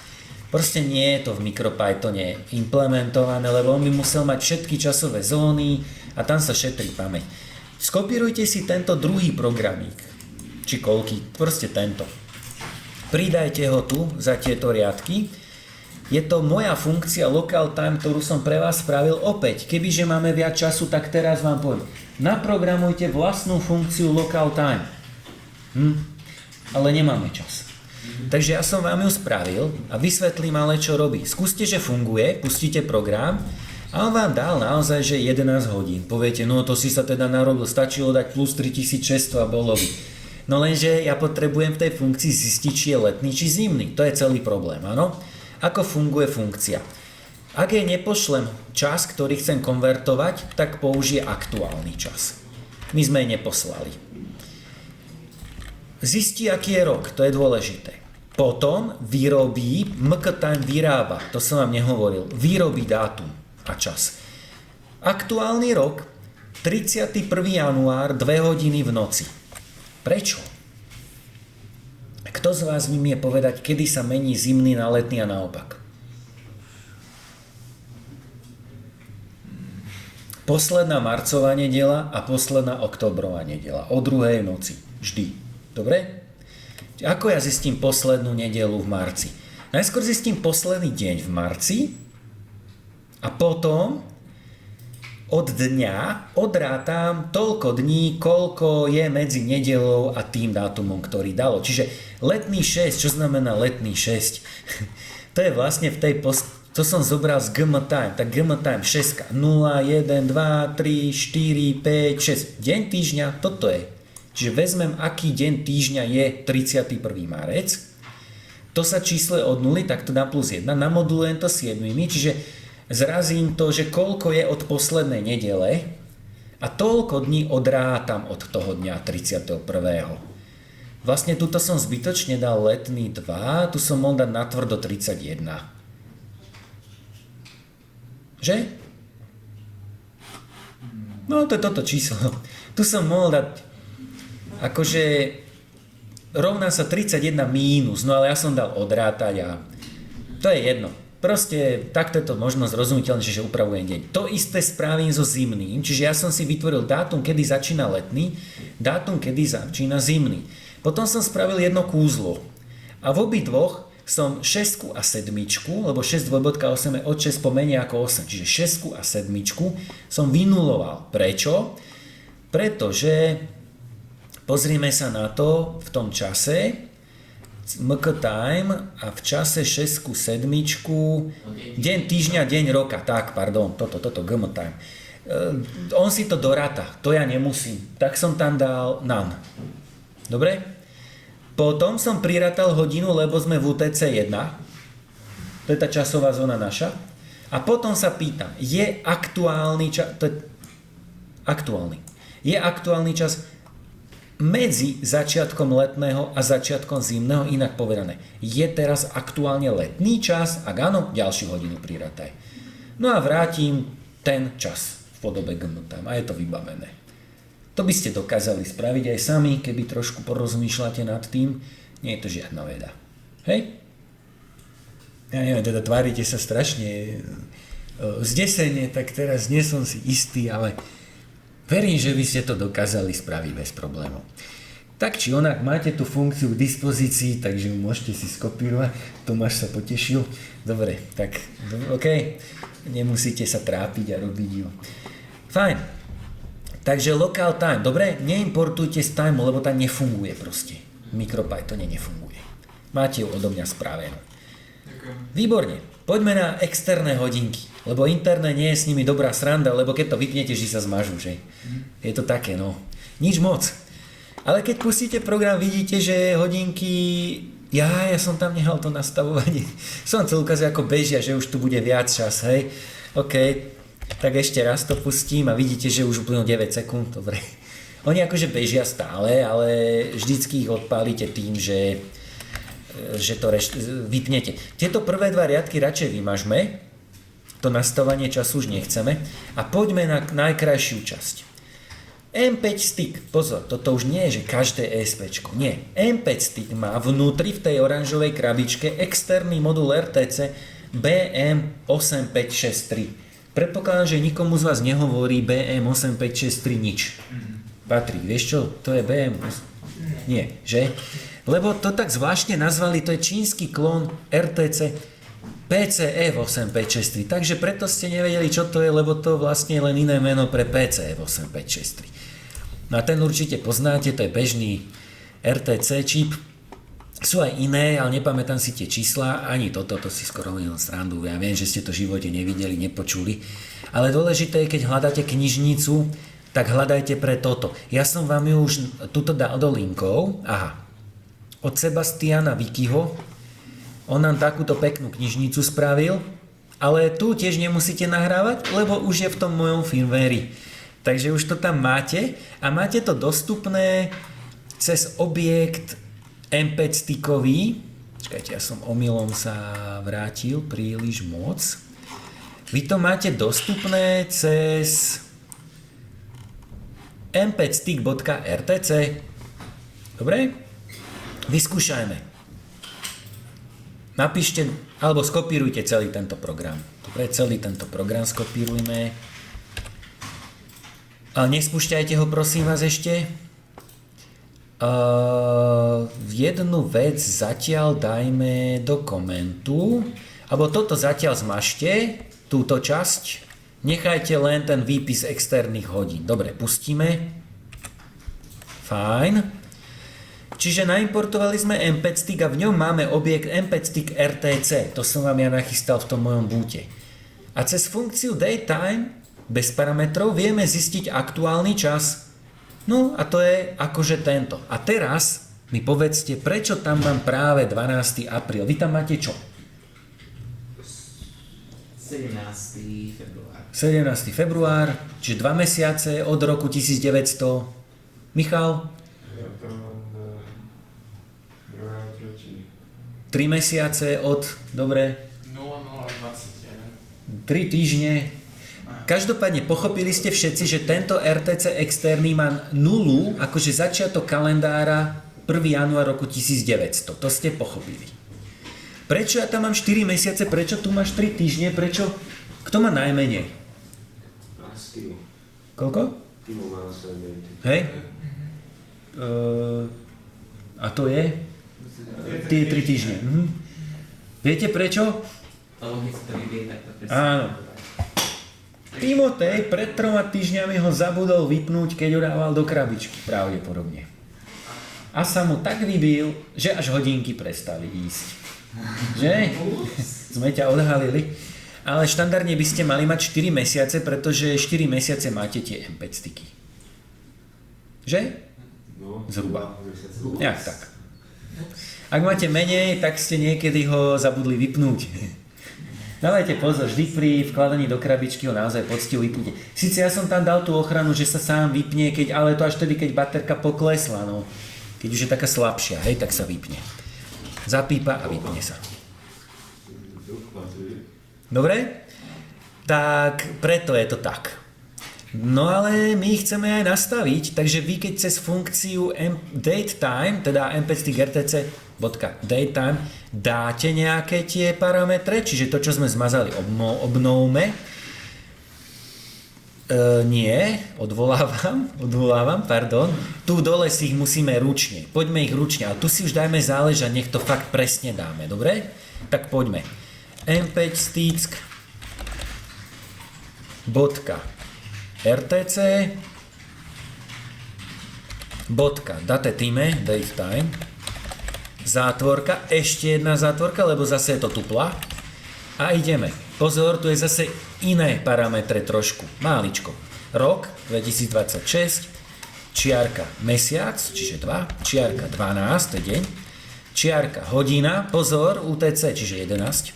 Proste nie je to v MicroPythone implementované, lebo on by musel mať všetky časové zóny a tam sa šetrí pamäť. Skopírujte si tento druhý programík, či koľký, proste tento. Pridajte ho tu za tieto riadky. Je to moja funkcia local time, ktorú som pre vás spravil opäť. Kebyže máme viac času, tak teraz vám poviem. Naprogramujte vlastnú funkciu local time. Ale nemáme čas. Takže ja som vám ju spravil a vysvetlím ale, čo robí. Skúste, že funguje, pustíte program a on vám dal naozaj, že 11 hodín. Poviete, no to si sa teda narobil, stačilo dať plus 3600 a bolo by. No lenže ja potrebujem v tej funkcii zistiť, či je letný, či zimný. To je celý problém, áno? Ako funguje funkcia? Ak jej nepošlem čas, ktorý chcem konvertovať, tak použije aktuálny čas. My sme jej neposlali. Zistí, aký je rok, to je dôležité. Potom vyrobí, mktime vyrába, to som vám nehovoril, vyrobí dátum a čas. Aktuálny rok, 31. január, 2 hodiny v noci. Prečo? Kto z vás mi vie povedať, kedy sa mení zimný na letný a naopak? Posledná marcová nedeľa a posledná októbrová nedeľa. O 2. noci. Vždy. Dobre? Ako ja zistím poslednú nedeľu v marci? Najskôr zistím posledný deň v marci a potom od dňa odrátam toľko dní, koľko je medzi nedeľou a tým dátumom, ktorý dalo. Čiže letný 6, čo znamená letný 6? To je vlastne v tej to som zobral z GM Time, tak GM Time 6, 0, 1, 2, 3, 4, 5, 6, deň týždňa, toto je. Čiže vezmem, aký deň týždňa je 31. marec, to sa čísle od 0, tak to dám plus 1, namodulujem to 7, čiže zrazím to, že koľko je od poslednej nedele a toľko dní odrátam od toho dňa 31. Vlastne tuto som zbytočne dal letný 2, tu som mohol dať natvrdo 31. Že? No to je toto číslo. Tu som mohol dať akože rovná sa 31 mínus, no ale ja som dal odrátať a to je jedno. Proste takto je to možno zrozumiteľné, že upravujem deň. To isté spravím so zimným, čiže ja som si vytvoril dátum, kedy začína letný, dátum, kedy začína zimný. Potom som spravil jedno kúzlo a v obidvoch som 6 a 7, lebo 6 dvojbodka 8 je od 6 pomenej ako 8, čiže 6 a 7 som vynuloval. Prečo? Pretože pozrime sa na to v tom čase, MK Time a v čase 6, 7, deň týždňa, deň roka, tak, pardon, toto, GM Time. On si to doráta, to ja nemusím, tak som tam dal none. Dobre? Potom som prirátal hodinu, lebo sme v UTC 1, to je tá časová zóna naša, a potom sa pýtam, je aktuálny čas, to je aktuálny čas medzi začiatkom letného a začiatkom zimného, inak povedané, je teraz aktuálne letný čas, ak áno, ďalšiu hodinu prirátaj. No a vrátim ten čas v podobe GM Time a je to vybavené. To by ste dokázali spraviť aj sami, keby trošku porozmýšľate nad tým. Nie je to žiadna veda. Hej? Ja neviem, teda tvárite sa strašne zdesene, tak teraz nie som si istý, ale verím, že by ste to dokázali spraviť bez problémov. Tak či onak, máte tú funkciu k dispozícii, takže ju môžete si skopírovať. Tomáš sa potešil. Dobre, tak OK. Nemusíte sa trápiť a robiť ju. Fajn. Takže local time, dobre, neimportujte z time, lebo tam nefunguje proste. MicroPython nefunguje. Máte ju odo mňa správenú. Ďakujem. Výborne, poďme na externé hodinky, lebo interné nie je s nimi dobrá sranda, lebo keď to vypnete, že sa zmažú, že? Je to také, no. Nič moc. Ale keď pustíte program, vidíte, že hodinky, ja som tam nehal to nastavovanie. Som chcel ukázať, ako bežia, že už tu bude viac čas, hej. OK. Tak ešte raz to pustím a vidíte, že už uplynulo 9 sekúnd, dobre. Oni akože bežia stále, ale vždycky ich odpálite tým, že to vypnete. Tieto prvé dva riadky radšej vymažme, to nastavanie času už nechceme a poďme na najkrajšiu časť. M5 stick, pozor, toto už nie je, že každé ESPčko, nie. M5 stick má vnútri v tej oranžovej krabičke externý modul RTC BM8563. Predpokladám, že nikomu z vás nehovorí BM8563 nič. Patrik, vieš čo? To je BM... Nie, že? Lebo to tak zvláštne nazvali, to je čínsky klon RTC PCF8563. Takže preto ste nevedeli, čo to je, lebo to vlastne je len iné meno pre PCF8563. No a ten určite poznáte, to je bežný RTC čip. Sú aj iné, ale nepamätám si tie čísla, ani toto, to si skoro len srandu. Ja viem, že ste to v živote nevideli, nepočuli. Ale dôležité je, keď hľadáte knižnicu, tak hľadajte pre toto. Ja som vám ju už tuto dal do linkov. Aha. Od Sebastiana Vikiho. On nám takúto peknú knižnicu spravil, ale tu tiež nemusíte nahrávať, lebo už je v tom mojom firmware. Takže už to tam máte a máte to dostupné cez objekt M5 stickový, čakajte, ja som omylom sa vrátil príliš moc. Vy to máte dostupné cez m5stick.rtc. Dobre? Vyskúšajme. Napíšte, alebo skopírujte celý tento program. Dobre, celý tento program skopírujme. Ale nespúšťajte ho, prosím vás, ešte. Jednu vec zatiaľ dajme do komentu, alebo toto zatiaľ zmažte, túto časť, Nechajte len ten výpis externých hodín. Dobre, pustíme. Fajn. Čiže naimportovali sme Mped stick a v ňom máme objekt Mped stick RTC. To som vám ja nachystal v tom mojom búte. A cez funkciu datetime bez parametrov vieme zistiť aktuálny čas. No a to je akože tento. A teraz mi povedzte, prečo tam mám práve 12. apríl. Vy tam máte čo? 17. február. 17. február, čiže 2 mesiace od roku 1900. Michal? Ja tam mám 2. 3. 3 mesiace od, dobre, 0021. 3 týždne. Každopádne pochopili ste všetci, že tento RTC externý má nulu, akože začiatok kalendára 1. január roku 1900. To ste pochopili. Prečo ja tam mám 4 mesiace, prečo tu máš 3 týždne, prečo? Kto má najmenej? Timo. Koľko? Timo má na svojej. Hej? A to je? Tie 3 týždne. Viete prečo? Lebo keď sa to vybije, tak to presne. Áno. Timotej pred 3 týždňami ho zabudol vypnúť, keď ho dával do krabičky, pravdepodobne. A sa mu tak vybil, že až hodinky prestali ísť. Že? Sme ťa odhalili. Ale štandardne by ste mali mať 4 mesiace, pretože 4 mesiace máte tie Mped sticky. Že? No, Zhruba. 2 mesiace. Nejak tak. Ak máte menej, tak ste niekedy ho zabudli vypnúť. Dávajte pozor, vždy pri vkladaní do krabičky ho naozaj poctivo vypnite. Sice ja som tam dal tú ochranu, že sa sám vypne, ale to až tedy, keď baterka poklesla. No. Keď už je taká slabšia, hej, tak sa vypne. Zapípa a vypne sa. Dobre? Tak preto je to tak. No ale my ich chceme aj nastaviť, takže vy keď cez funkciu datetime, teda mped-rtc.datetime dáte nejaké tie parametre, čiže to, čo sme zmazali, obnovme. Odvolávam, pardon. Tu dole si ich musíme ručne. Poďme ich ručne, ale tu si už dajme záležať, nech to fakt presne dáme, dobre? Tak poďme. mped-stick .rtc .datetime datetime zátvorka, ešte jedna zátvorka, lebo zase je to tupla. A ideme. Pozor, tu je zase iné parametre trošku. Máličko. Rok 2026, čiarka mesiac, čiže 2, čiarka 12, to je deň, čiarka hodina, pozor, UTC, čiže 10,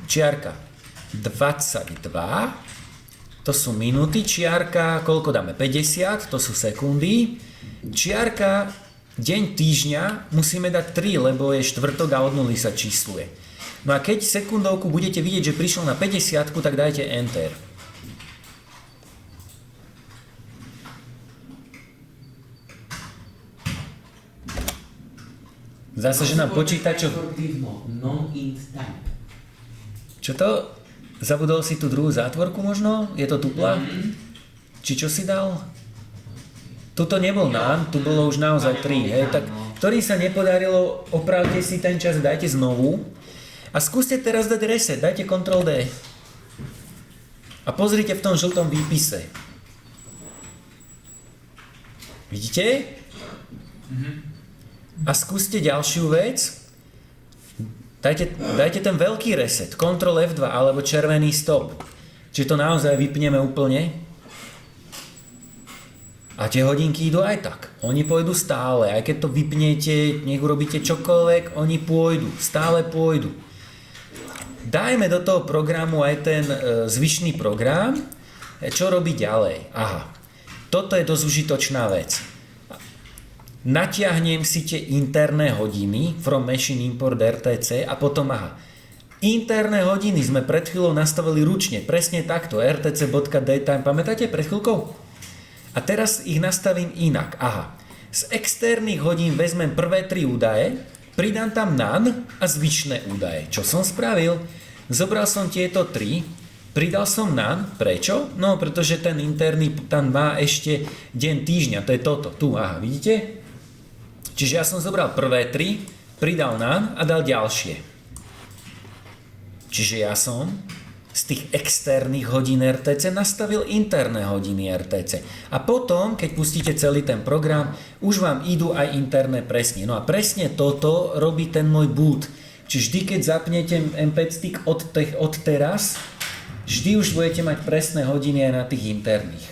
čiarka 22, to sú minúty, čiarka, koľko dáme, 50, to sú sekundy, čiarka deň týždňa musíme dať 3, lebo je štvrtok a od 0 sa čísluje. No a keď sekundovku budete vidieť, že prišiel na 50, tak dajte Enter. Zase, že nám počítačov... Non-int type. Čo to? Zabudol si tú druhú zátvorku možno? Je to tupla? Či čo si dal? Tuto nebol nám, tu bolo už naozaj 3, hej, tak ktorý sa nepodarilo, opravte si ten čas, dajte znovu a skúste teraz dať reset, dajte Ctrl D a pozrite v tom žltom výpise. Vidíte? A skúste ďalšiu vec, dajte ten veľký reset, Ctrl F2 alebo červený stop, čiže to naozaj vypneme úplne. A tie hodinky idú aj tak. Oni pôjdu stále. Aj keď to vypnete, nech urobíte čokoľvek, oni pôjdu. Stále pôjdu. Dajme do toho programu aj ten zvyšný program. Čo robí ďalej? Aha. Toto je dosť užitočná vec. Natiahnem si tie interné hodiny from machine import RTC a potom aha. Interné hodiny sme pred chvíľou nastavili ručne. Presne takto. rtc.datetime. Pamätáte pred chvíľkou? A teraz ich nastavím inak. Aha. Z externých hodín vezmem prvé 3 údaje, pridám tam none a zvyšné údaje. Čo som spravil? Zobral som tieto 3, pridal som none. Prečo? No, pretože ten interný tam má ešte deň týždňa. To je toto. Tu, aha, vidíte? Čiže ja som zobral prvé 3, pridal none a dal ďalšie. Čiže ja som z tých externých hodín RTC nastavil interné hodiny RTC. A potom, keď pustíte celý ten program, už vám idú aj interné presne. No a presne toto robí ten môj boot. Čiže vždy, keď zapnete MP stick od teraz, vždy už budete mať presné hodiny aj na tých interných.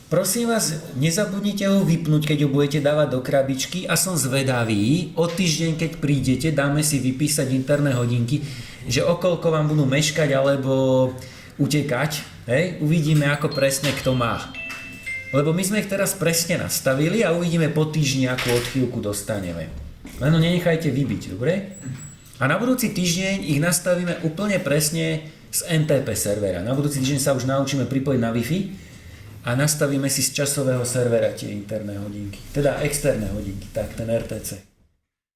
Prosím vás, nezabudnite ho vypnúť, keď ho budete dávať do krabičky a som zvedavý, o týždeň, keď prídete, dáme si vypísať interné hodinky, že okolko vám budú meškať alebo utekať, hej? Uvidíme, ako presne kto má. Lebo my sme ich teraz presne nastavili a uvidíme po týždni, akú odchýlku dostaneme. Len ho nenechajte vybiť, dobre? A na budúci týždeň ich nastavíme úplne presne z NTP servera. Na budúci týždeň sa už naučíme pripojiť na Wi-Fi a nastavíme si z časového servera tie interné hodinky. Teda externé hodinky, tak ten RTC.